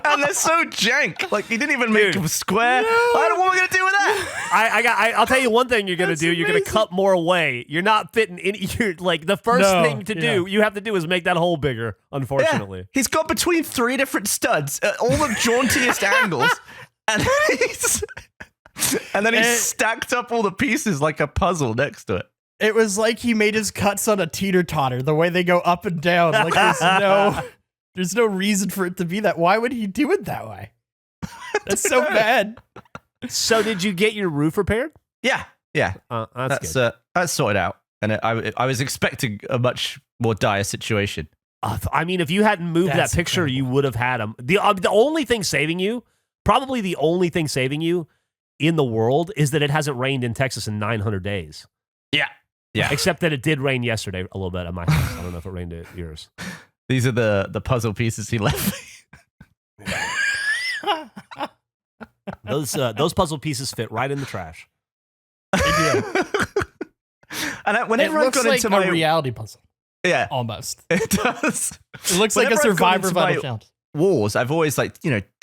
And they're so jank. Like, he didn't even make them square. No. I don't know what we're going to do with that. I'll tell you one thing you're going to do. You're going to cut more away. You're not fitting any. The first thing to do, you have to do is make that hole bigger, unfortunately. Yeah. He's got between 3 different studs at all the jauntiest angles. And then he's stacked up all the pieces like a puzzle next to it. It was like he made his cuts on a teeter-totter, the way they go up and down. Like there's no reason for it to be that. Why would he do it that way? That's so bad. So did you get your roof repaired? Yeah. That's good. That's sorted out. And I was expecting a much more dire situation. I mean, if you hadn't moved that picture, you would have had him. The only thing saving you, probably the only thing saving you in the world, is that it hasn't rained in Texas in 900 days. Yeah. Except that it did rain yesterday a little bit at my house. I don't know if it rained at yours. These are the puzzle pieces he left me. Those puzzle pieces fit right in the trash. They do. And whenever it looks I've gone like into my a reality puzzle. Yeah, almost. It does. It looks like a Survivor Vital walls. I've always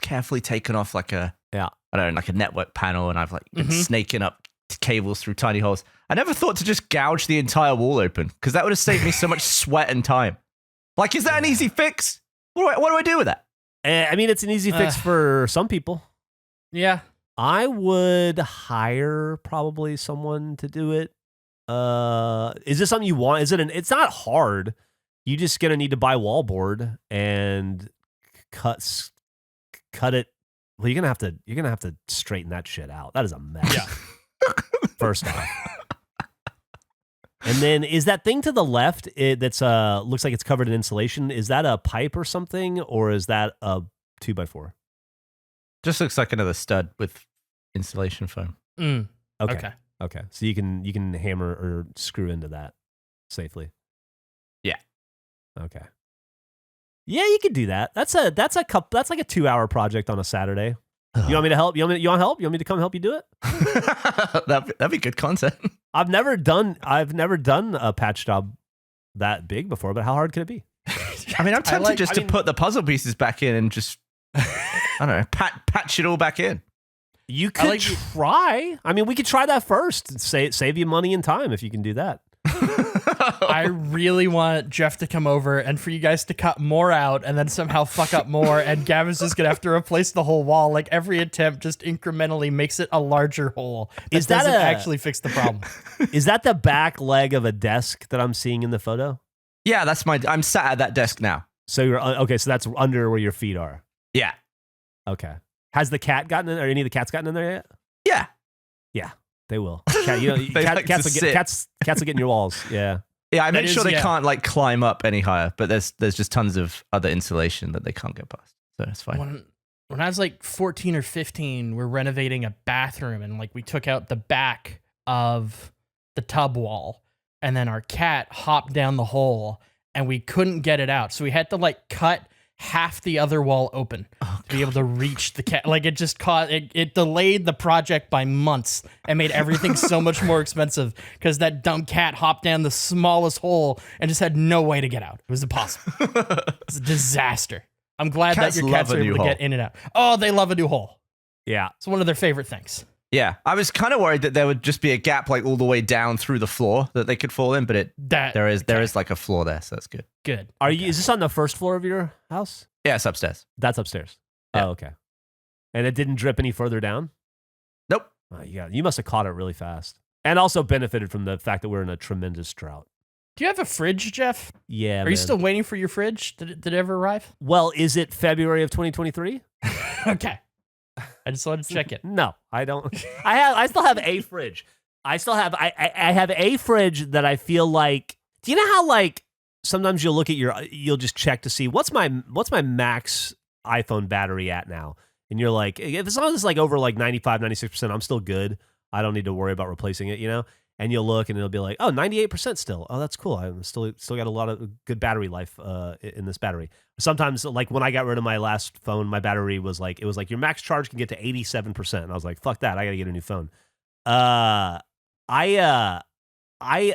carefully taken off like a network panel, and I've been snaking up cables through tiny holes. I never thought to just gouge the entire wall open, because that would have saved me so much sweat and time. Like, is that an easy fix? What do I do with that? I mean, it's an easy fix for some people. Yeah. I would hire probably someone to do it. Is this something you want? It's not hard. You just gonna need to buy wallboard and cut it. Well, you're gonna have to straighten that shit out. That is a mess. Yeah. First off. And then is that thing to the left that's looks like it's covered in insulation? Is that a pipe or something, or is that a 2x4? Just looks like another stud with insulation foam. Okay. So you can hammer or screw into that safely. Yeah. Okay. Yeah, you could do that. That's like a 2-hour project on a Saturday. You want me to help? You want help? You want me to come help you do it? That'd be good content. I've never done a patch job that big before, but how hard could it be? I mean, I'm tempted to put the puzzle pieces back in and just I don't know, patch it all back in. You could try. I mean, we could try that first. Save you money and time if you can do that. I really want Geoff to come over and for you guys to cut more out and then somehow fuck up more, and Gavin's just gonna have to replace the whole wall. Like every attempt just incrementally makes it a larger hole. That doesn't actually fix the problem. Is that the back leg of a desk that I'm seeing in the photo? Yeah, I'm sat at that desk now. So you're okay. So that's under where your feet are. Yeah. Okay. Has the cat gotten in, or any of the cats gotten in there yet? Yeah. Yeah, they will. Cats will get in your walls. Yeah. Yeah, I make sure they can't like climb up any higher, but there's just tons of other insulation that they can't get past. So it's fine. When I was like 14 or 15, we're renovating a bathroom and like we took out the back of the tub wall, and then our cat hopped down the hole and we couldn't get it out. So we had to like cut half the other wall open to be able to reach the cat. Like it just it delayed the project by months and made everything so much more expensive because that dumb cat hopped down the smallest hole and just had no way to get out. It was impossible. It's a disaster. I'm glad that your cats are able to get in and out. Oh, they love a new hole. Yeah. It's one of their favorite things. Yeah, I was kind of worried that there would just be a gap like all the way down through the floor that they could fall in, but there is like a floor there, so that's good. Good. Is this on the first floor of your house? Yeah, it's upstairs. That's upstairs. Yeah. Oh, okay. And it didn't drip any further down? Nope. Oh, yeah, you must have caught it really fast, and also benefited from the fact that we're in a tremendous drought. Do you have a fridge, Geoff? Yeah. Are you still waiting for your fridge? Did it ever arrive? Well, is it February of 2023? Okay. I just wanted to check it. No, I don't. I still have a fridge. I have a fridge that I feel like. Do you know how like sometimes you'll just check to see what's my max iPhone battery at now, and you're like, if as long as it's like over like 95, 96%, I'm still good. I don't need to worry about replacing it, you know. And you'll look and it'll be like, oh, 98% still. Oh, that's cool. I'm still got a lot of good battery life in this battery. Sometimes, like when I got rid of my last phone, my battery was like, it was like your max charge can get to 87%. And I was like, fuck that. I got to get a new phone. I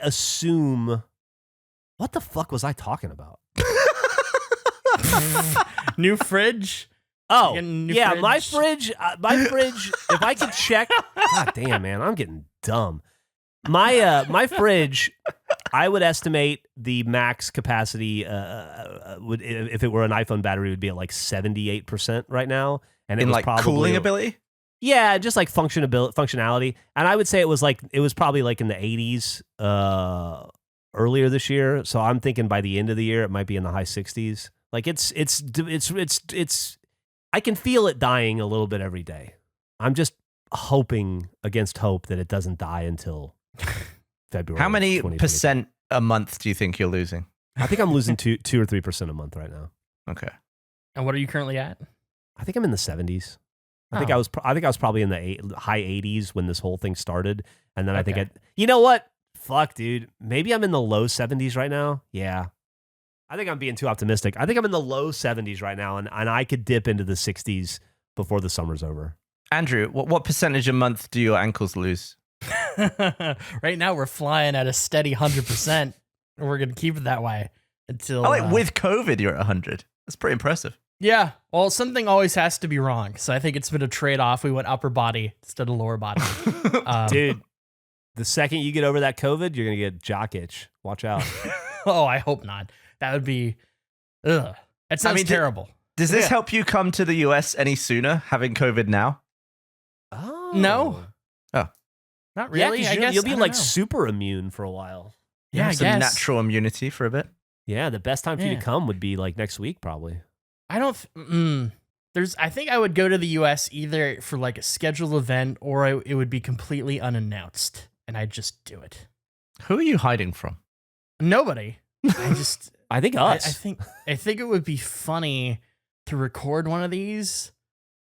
assume, what the fuck was I talking about? New fridge? Oh, yeah, fridge? my fridge, if I could check, god damn, man, I'm getting dumb. My fridge, I would estimate the max capacity would, if it were an iPhone battery, would be at like 78% right now, and it was like probably cooling ability. Yeah, just like functionality, and I would say it was probably like in the 80s earlier this year. So I'm thinking by the end of the year it might be in the high 60s. Like it's I can feel it dying a little bit every day. I'm just hoping against hope that it doesn't die until February. How many percent a month do you think you're losing? I think I'm losing 2 or 3% a month right now. Okay. And what are you currently at? I think I'm in the 70s. I think I was probably in the high 80s when this whole thing started, and then I think you know what? Fuck, dude. Maybe I'm in the low 70s right now. Yeah. I think I'm being too optimistic. I think I'm in the low 70s right now, and I could dip into the 60s before the summer's over. Andrew, what percentage a month do your ankles lose? Right now, we're flying at a steady 100%, and we're going to keep it that way until... Oh, wait, with COVID, you're at 100. That's pretty impressive. Yeah. Well, something always has to be wrong, so I think it's been a trade-off. We went upper body instead of lower body. Dude, the second you get over that COVID, you're going to get jock itch. Watch out. Oh, I hope not. That would be... Ugh. That sounds terrible. Does this help you come to the US any sooner, having COVID now? Oh. No. Oh. Not really. Yeah, I guess you'll be like super immune for a while. Yeah, I some guess. natural immunity for a bit. Yeah, the best time for you to come would be like next week, probably. I don't... I think I would go to the US either for like a scheduled event or it would be completely unannounced, and I'd just do it. Who are you hiding from? Nobody. I think us. I think it would be funny to record one of these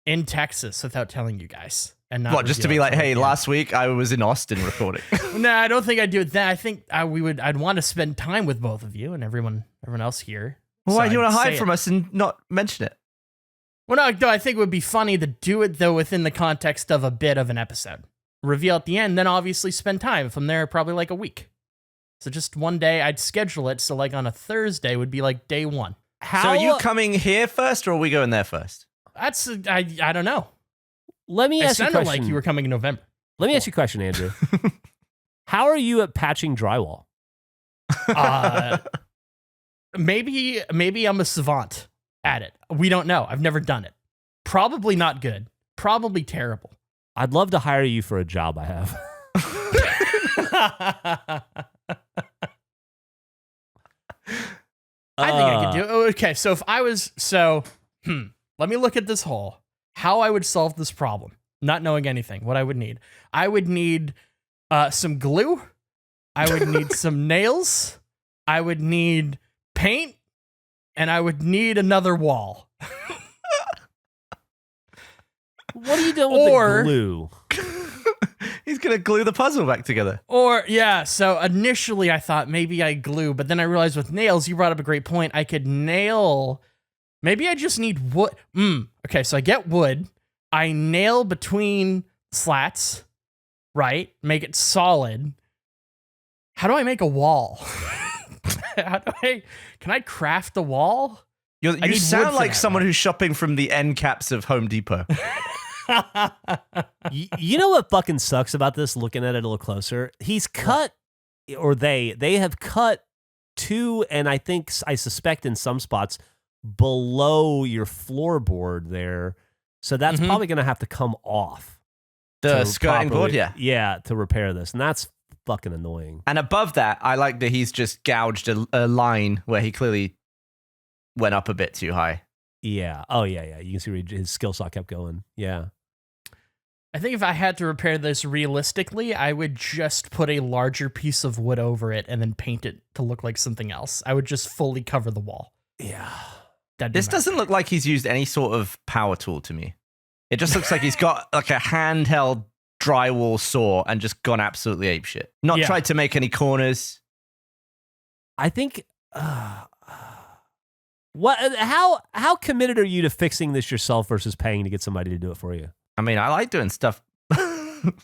in Texas without telling you guys. And not just to be like, hey, last week I was in Austin recording. No, I don't think I'd do it then. I think I'd want to spend time with both of you and everyone else here. Well, why do you want to hide from us and not mention it? Well, no, I think it would be funny to do it though within the context of a bit of an episode. Reveal at the end, then obviously spend time from there, probably like a week. So just one day I'd schedule it. So like on a Thursday would be like day one. So are you coming here first or are we going there first? I don't know. Let me It ask you a sounded question. like you were coming in November. Let me ask you a question, Andrew. How are you at patching drywall? Maybe I'm a savant at it. We don't know. I've never done it. Probably not good. Probably terrible. I'd love to hire you for a job I have. I think I could do it. Okay, so if I was let me look at this hole. How I would solve this problem, not knowing anything, what I would need. I would need some glue. I would need some nails. I would need paint, and I would need another wall. What are you doing with the glue? He's gonna glue the puzzle back together. So initially I thought maybe I glue, but then I realized with nails, you brought up a great point. I could nail. Maybe I just need wood. Okay, so I get wood. I nail between slats, right? Make it solid. How do I make a wall? Can I craft a wall? You sound like someone who's shopping from the end caps of Home Depot. You know what fucking sucks about this, looking at it a little closer? He's cut, or they have cut two, and I suspect in some spots, below your floorboard there. So that's probably going to have to come off. The skirting board, yeah. Yeah, to repair this. And that's fucking annoying. And above that, I like that he's just gouged a line where he clearly went up a bit too high. Yeah. Oh, yeah. You can see where his skill saw kept going. Yeah. I think if I had to repair this realistically, I would just put a larger piece of wood over it and then paint it to look like something else. I would just fully cover the wall. Yeah. This doesn't look like he's used any sort of power tool to me. It just looks like he's got like a handheld drywall saw and just gone absolutely apeshit. Not tried to make any corners. I think... How committed are you to fixing this yourself versus paying to get somebody to do it for you? I mean, I like doing stuff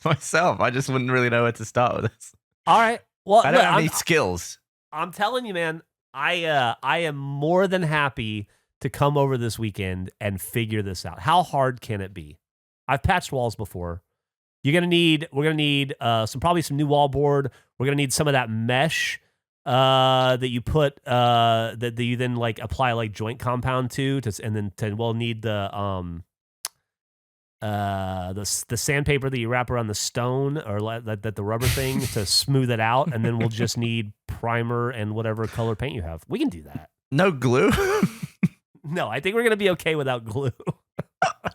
myself. I just wouldn't really know where to start with this. All right. Well, I don't have any skills. I'm telling you, man, I am more than happy to come over this weekend and figure this out. How hard can it be? I've patched walls before. We're gonna need probably some new wall board. We're gonna need some of that mesh that you put that you then like apply like joint compound to and then we'll need the sandpaper that you wrap around the stone or the rubber thing to smooth it out, and then we'll just need primer and whatever color paint you have. We can do that. No glue? No, I think we're gonna be okay without glue. I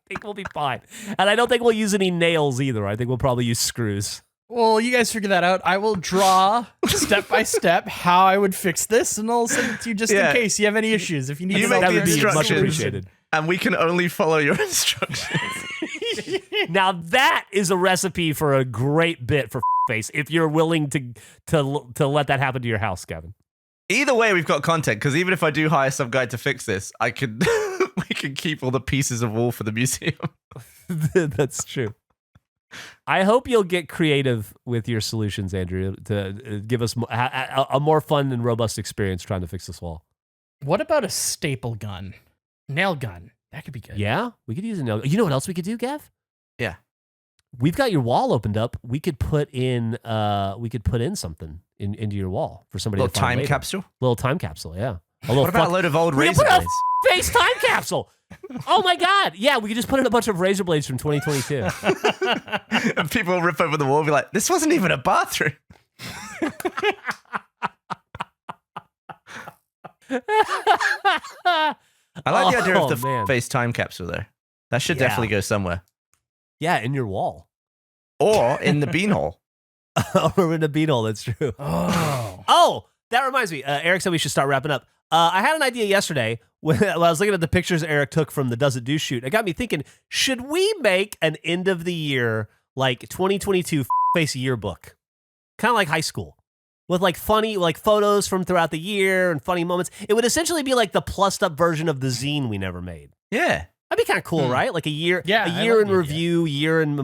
think we'll be fine, and I don't think we'll use any nails either. I think we'll probably use screws. Well, you guys figure that out. I will draw step by step how I would fix this, and I'll send it to you just in case you have any issues. If you need make that the would be much instructions. appreciated. And we can only follow your instructions. Now that is a recipe for a great bit for face. If you're willing to let that happen to your house, Gavin. Either way, we've got content, because even if I do hire some guy to fix this, I could we can keep all the pieces of wall for the museum. That's true. I hope you'll get creative with your solutions, Andrew, to give us a more fun and robust experience trying to fix this wall. What about a staple gun? Nail gun. That could be good. Yeah, we could use a nail gun. You know what else we could do, Gav? Yeah. We've got your wall opened up. We could put in something into your wall for somebody Little to find time later. capsule? Little time capsule, yeah. What about a load of old razor put a blades? Face time capsule. Oh my God. Yeah, we could just put in a bunch of razor blades from 2022. And people will rip over the wall and be like, this wasn't even a bathroom. I like the idea of the face time capsule though. That should definitely go somewhere. Yeah, in your wall. Or in the beanhole. Or in the beanhole, that's true. Oh, that reminds me. Eric said we should start wrapping up. I had an idea yesterday when I was looking at the pictures Eric took from the Does It Do shoot. It got me thinking, should we make an end of the year, like 2022 face yearbook? Kind of like high school. With like funny, like photos from throughout the year and funny moments. It would essentially be like the plussed up version of the zine we never made. Yeah. That'd be kind of cool, right? Like a year in review, year in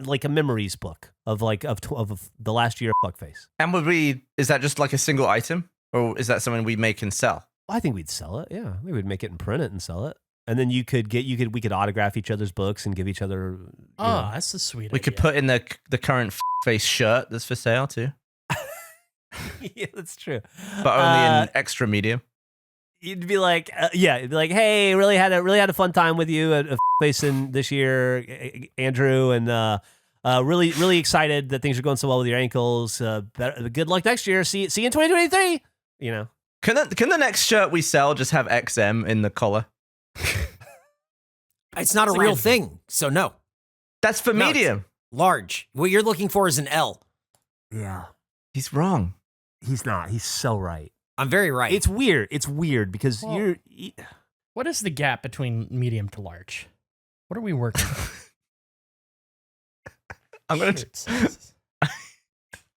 like a memories book of the last year of fuckface. And is that just like a single item, or is that something we make and sell? I think we'd sell it. Yeah, we would make it and print it and sell it. And then we could autograph each other's books and give each other. Oh, that's a sweet idea. We could put in the current face shirt that's for sale too, Yeah, that's true. but only in extra medium. You'd be like, it'd be like, hey, really had a fun time with you at facing this year, Andrew, and really excited that things are going so well with your ankles. Good luck next year. See you in 2023. You know, Can the next shirt we sell just have XM in the collar? It's not a real thing, so no. That's for No, medium. Large. What you're looking for is an L. yeah, He's wrong. he's not. He's so right. I'm very right. It's weird. It's weird because Well, what is the gap between medium to large? What are we working with? I'm gonna. Shirt sizes.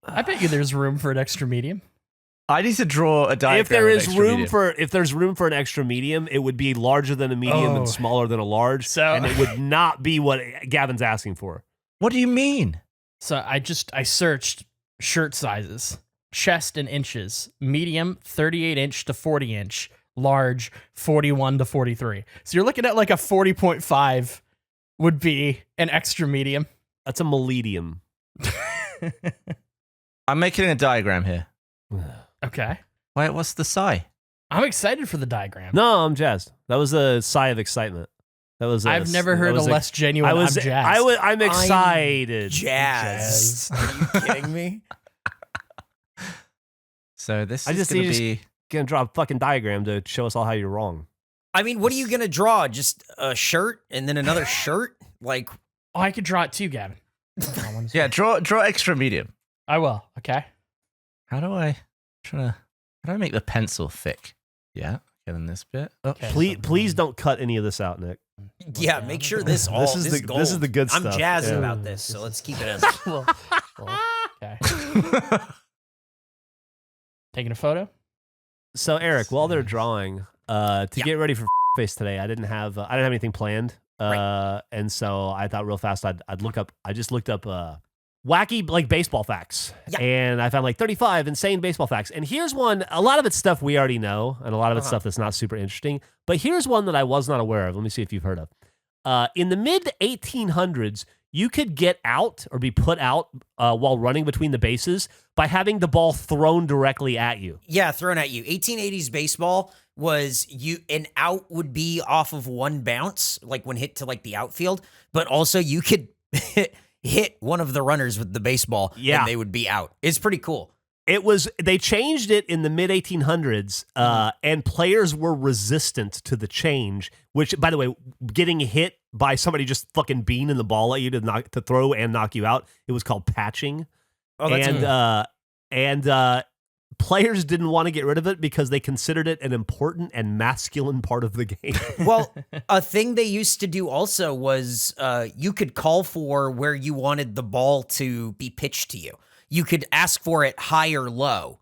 I bet you there's room for an extra medium. I need to draw a diagram. if there of is extra room medium. for if there's room for an extra medium, it would be larger than a medium Oh. and smaller than a large, So- and it would not be what Gavin's asking for. What do you mean? So I searched shirt sizes, chest in inches, medium 38 inch to 40 inch, large 41 to 43. So you're looking at like a 40.5 would be an extra medium. That's a millennium. I'm making a diagram here. Okay. Wait, what's the sigh? I'm excited for the diagram. No, I'm jazzed. That was a sigh of excitement. That was. I've never heard a less genuine. I'm jazzed. I'm excited. jazzed. Are you kidding me? So this I is just going need to to be. Gonna draw a fucking diagram to show us all how you're wrong. I mean, what are you going to draw? Just a shirt and then another shirt? Like, Oh, I could draw it too, Gavin. Yeah, draw extra medium. I will. Okay. How do I make the pencil thick? Yeah, get in this bit. Oh, Okay, Please don't cut any of this out, Nick. yeah, make sure this all This is the- gold. this is the good I'm stuff. jazzed Yeah. about this, so let's keep it as. Well, okay. Taking a photo. So Eric, while they're drawing, to get ready for face today, I didn't have anything planned, and so I thought real fast I'd look up. I just looked up wacky like baseball facts, and I found like 35 insane baseball facts. And here's one. A lot of it's stuff we already know, and a lot of it's stuff that's not super interesting. But here's one that I was not aware of. Let me see if you've heard of. In the mid 1800s, you could get out or be put out while running between the bases by having the ball thrown directly at you. Yeah, thrown at you. 1880s baseball was an out would be off of one bounce, like when hit to like the outfield, but also you could hit one of the runners with the baseball and they would be out. It's pretty cool. They changed it in the mid 1800s, and players were resistant to the change, which, by the way, getting hit by somebody just fucking beaning the ball at you to throw and knock you out, it was called patching. Oh, that's and players didn't want to get rid of it because they considered it an important and masculine part of the game. Well, a thing they used to do also was you could call for where you wanted the ball to be pitched to you. You could ask for it high or low.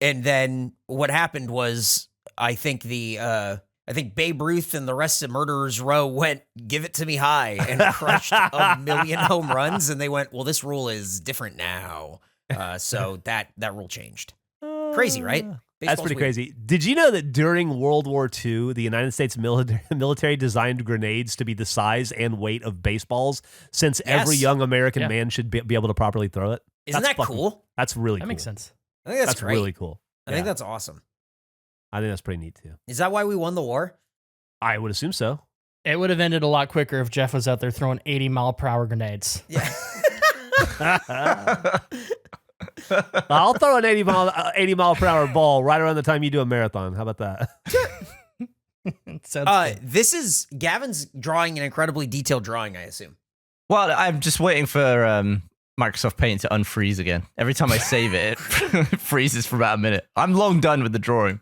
And then what happened was, I think Babe Ruth and the rest of Murderers Row went, give it to me high, and crushed a million home runs. And they went, well, this rule is different now. So that rule changed. Crazy, right? That's Baseball's pretty weird. crazy. Did you know that during World War II, the United States military designed grenades to be the size and weight of baseballs, since every Yes. young American man should be able to properly throw it? Isn't that cool? That's really cool. That makes sense. I think that's great. really cool. I think that's awesome. I think that's pretty neat too. Is that why we won the war? I would assume so. It would have ended a lot quicker if Geoff was out there throwing 80-mile-per-hour grenades. Yeah. I'll throw an 80 mile per hour ball right around the time you do a marathon. How about that? Sounds good. This is Gavin's drawing an incredibly detailed drawing, I assume. Well, I'm just waiting for Microsoft Paint to unfreeze again. Every time I save it, it freezes for about a minute. I'm long done with the drawing.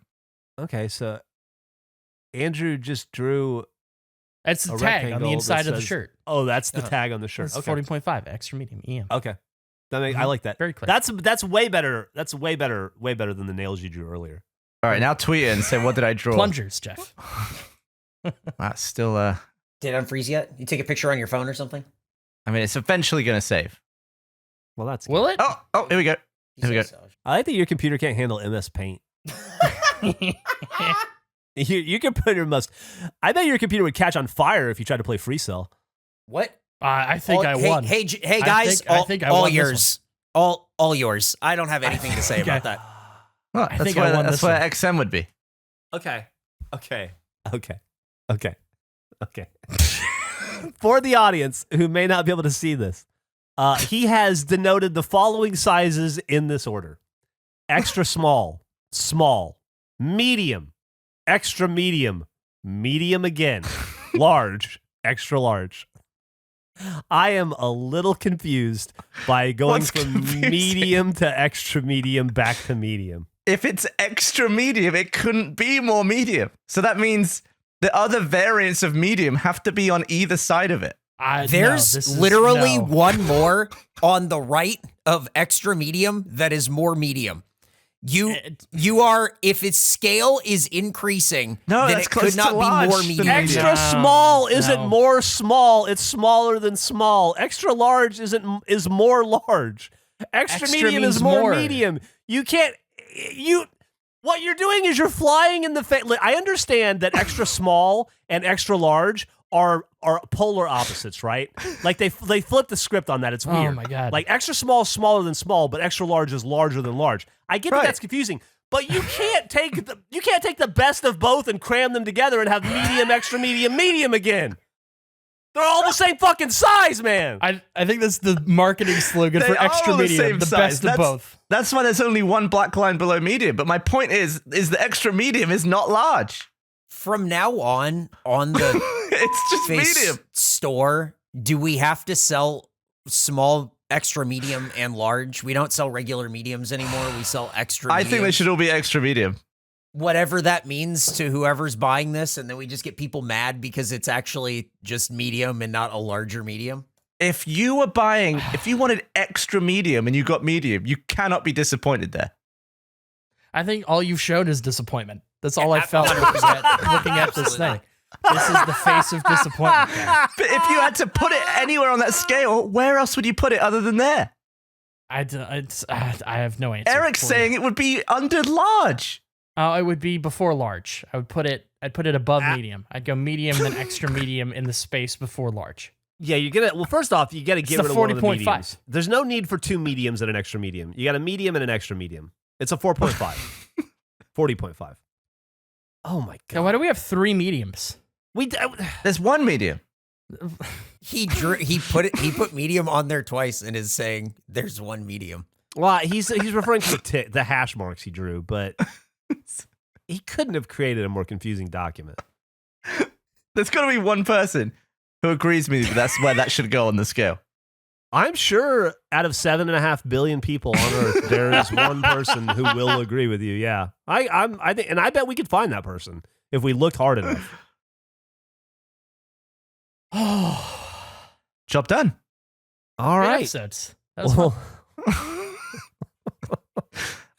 Okay, so Andrew just drew. It's the a tag on rectangle the inside that of the says- shirt. Oh, that's the tag on the shirt. It's Okay. 40.5, extra medium, EM. Okay. I like that. Very quick. That's way better. That's way better than the nails you drew earlier. All right, now tweet it and say, what did I draw? Plungers, Geoff. That's still, Did it unfreeze yet? You take a picture on your phone or something? I mean, it's eventually going to save. Well, that's Will it? Oh, here we go. Here we go. I like that your computer can't handle MS Paint. Your computer must. I bet your computer would catch on fire if you tried to play Free Cell. What? I think I won. Hey, guys! I think I all won yours. All yours. I don't have anything to say about that. Well, I think I won that's this where one. XM would be. Okay. For the audience who may not be able to see this, he has denoted the following sizes in this order: extra small, small, medium, extra medium, medium again, large, extra large. I am a little confused by going What's from confusing? medium to extra medium back to medium. If it's extra medium, it couldn't be more medium. So that means the other variants of medium have to be on either side of it. There's literally one more on the right of extra medium that is more medium. You are, if its scale is increasing, No, then that's it close could not to be large. more The medium. Extra No, small isn't no. more small. It's smaller than small. Extra large is more large. Extra medium is means more more. medium. You can't. What you're doing is you're flying in the face. I understand that extra small and extra large are polar opposites, right? Like they flip the script on that. It's weird. Oh my God. Like extra small is smaller than small, but extra large is larger than large. I get that Right. that's confusing, but you can't take the best of both and cram them together and have medium, extra medium, medium again. They're all the same fucking size, man. I think that's the marketing slogan They for extra are the medium, same the size. best of both. That's why there's only one black line below medium. But my point is the extra medium is not large. From now on the It's just Face medium. store, do we have to sell small, extra medium, and large? We don't sell regular mediums anymore. We sell extra I think they mediums. should all be extra medium. Whatever that means to whoever's buying this, and then we just get people mad because it's actually just medium and not a larger medium. If you wanted extra medium and you got medium, you cannot be disappointed there. I think all you've shown is disappointment. That's all I felt 100%. looking at this thing. This is the face of disappointment. guy. But if you had to put it anywhere on that scale, where else would you put it other than there? I have no answer. Eric's for saying you. it would be under large. It would be before large. I'd put it above medium. I'd go medium, then extra medium in the space before large. Yeah, you get it. Well, first off, you got to get the rid of one of the 40.5. mediums. There's no need for two mediums and an extra medium. You got a medium and an extra medium. It's a 4.5. 40.5. Oh my god. Now, why do we have three mediums? There's one medium. He put medium on there twice and is saying there's one medium. Well, he's referring to the hash marks he drew, but he couldn't have created a more confusing document. There's got to be one person who agrees with me that that's where that should go on the scale. I'm sure out of 7.5 billion people on Earth, there is one person who will agree with you. Yeah, I think, and I bet we could find that person if we looked hard enough. Job done. All Great right. episodes. That was fun. Well,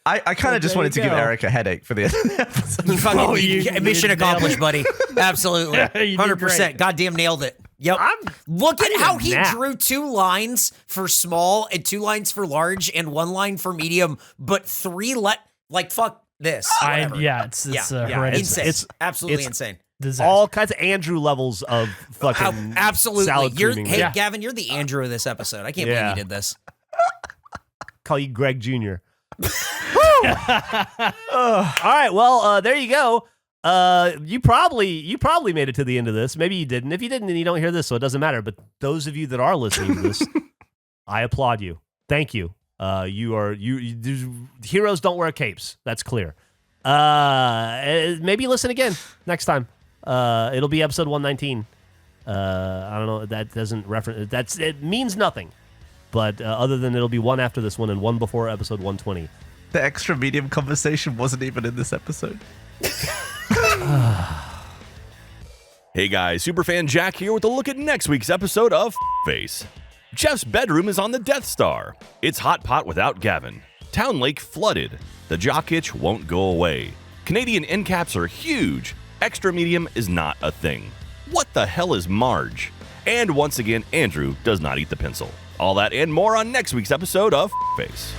I kind of just there wanted to you give go. Eric a headache for the end of the episode. You fucking you mission nailed accomplished, it. buddy. Absolutely, You did 100%. great. Goddamn nailed it. Yep. Look I at need how a he nap. drew 2 lines for small and 2 lines for large and 1 line for medium, but 3 like fuck this. Whatever. It's yeah, horrendous. insane. It's- Absolutely it's- insane. Disaster. all kinds of Andrew levels of fucking Absolutely. salad creaming. Hey, Yeah. Gavin, you're the Andrew of this episode. I can't believe Yeah. you did this. Call you Greg Jr. All right, well, there you go. You probably made it to the end of this. Maybe you didn't. If you didn't, then you don't hear this, so it doesn't matter. But those of you that are listening to this, I applaud you. Thank you. Heroes don't wear capes. That's clear. Maybe listen again next time. It'll be episode 119. I don't know. That doesn't reference. It means nothing. But other than it'll be one after this one and one before episode 120. The extra medium conversation wasn't even in this episode. Hey guys, Superfan Jack here with a look at next week's episode of Face. Geoff's bedroom is on the Death Star. It's hot pot without Gavin. Town Lake flooded. The jock itch won't go away. Canadian endcaps are huge. Extra medium is not a thing. What the hell is Marge? And once again, Andrew does not eat the pencil. All that and more on next week's episode of Face.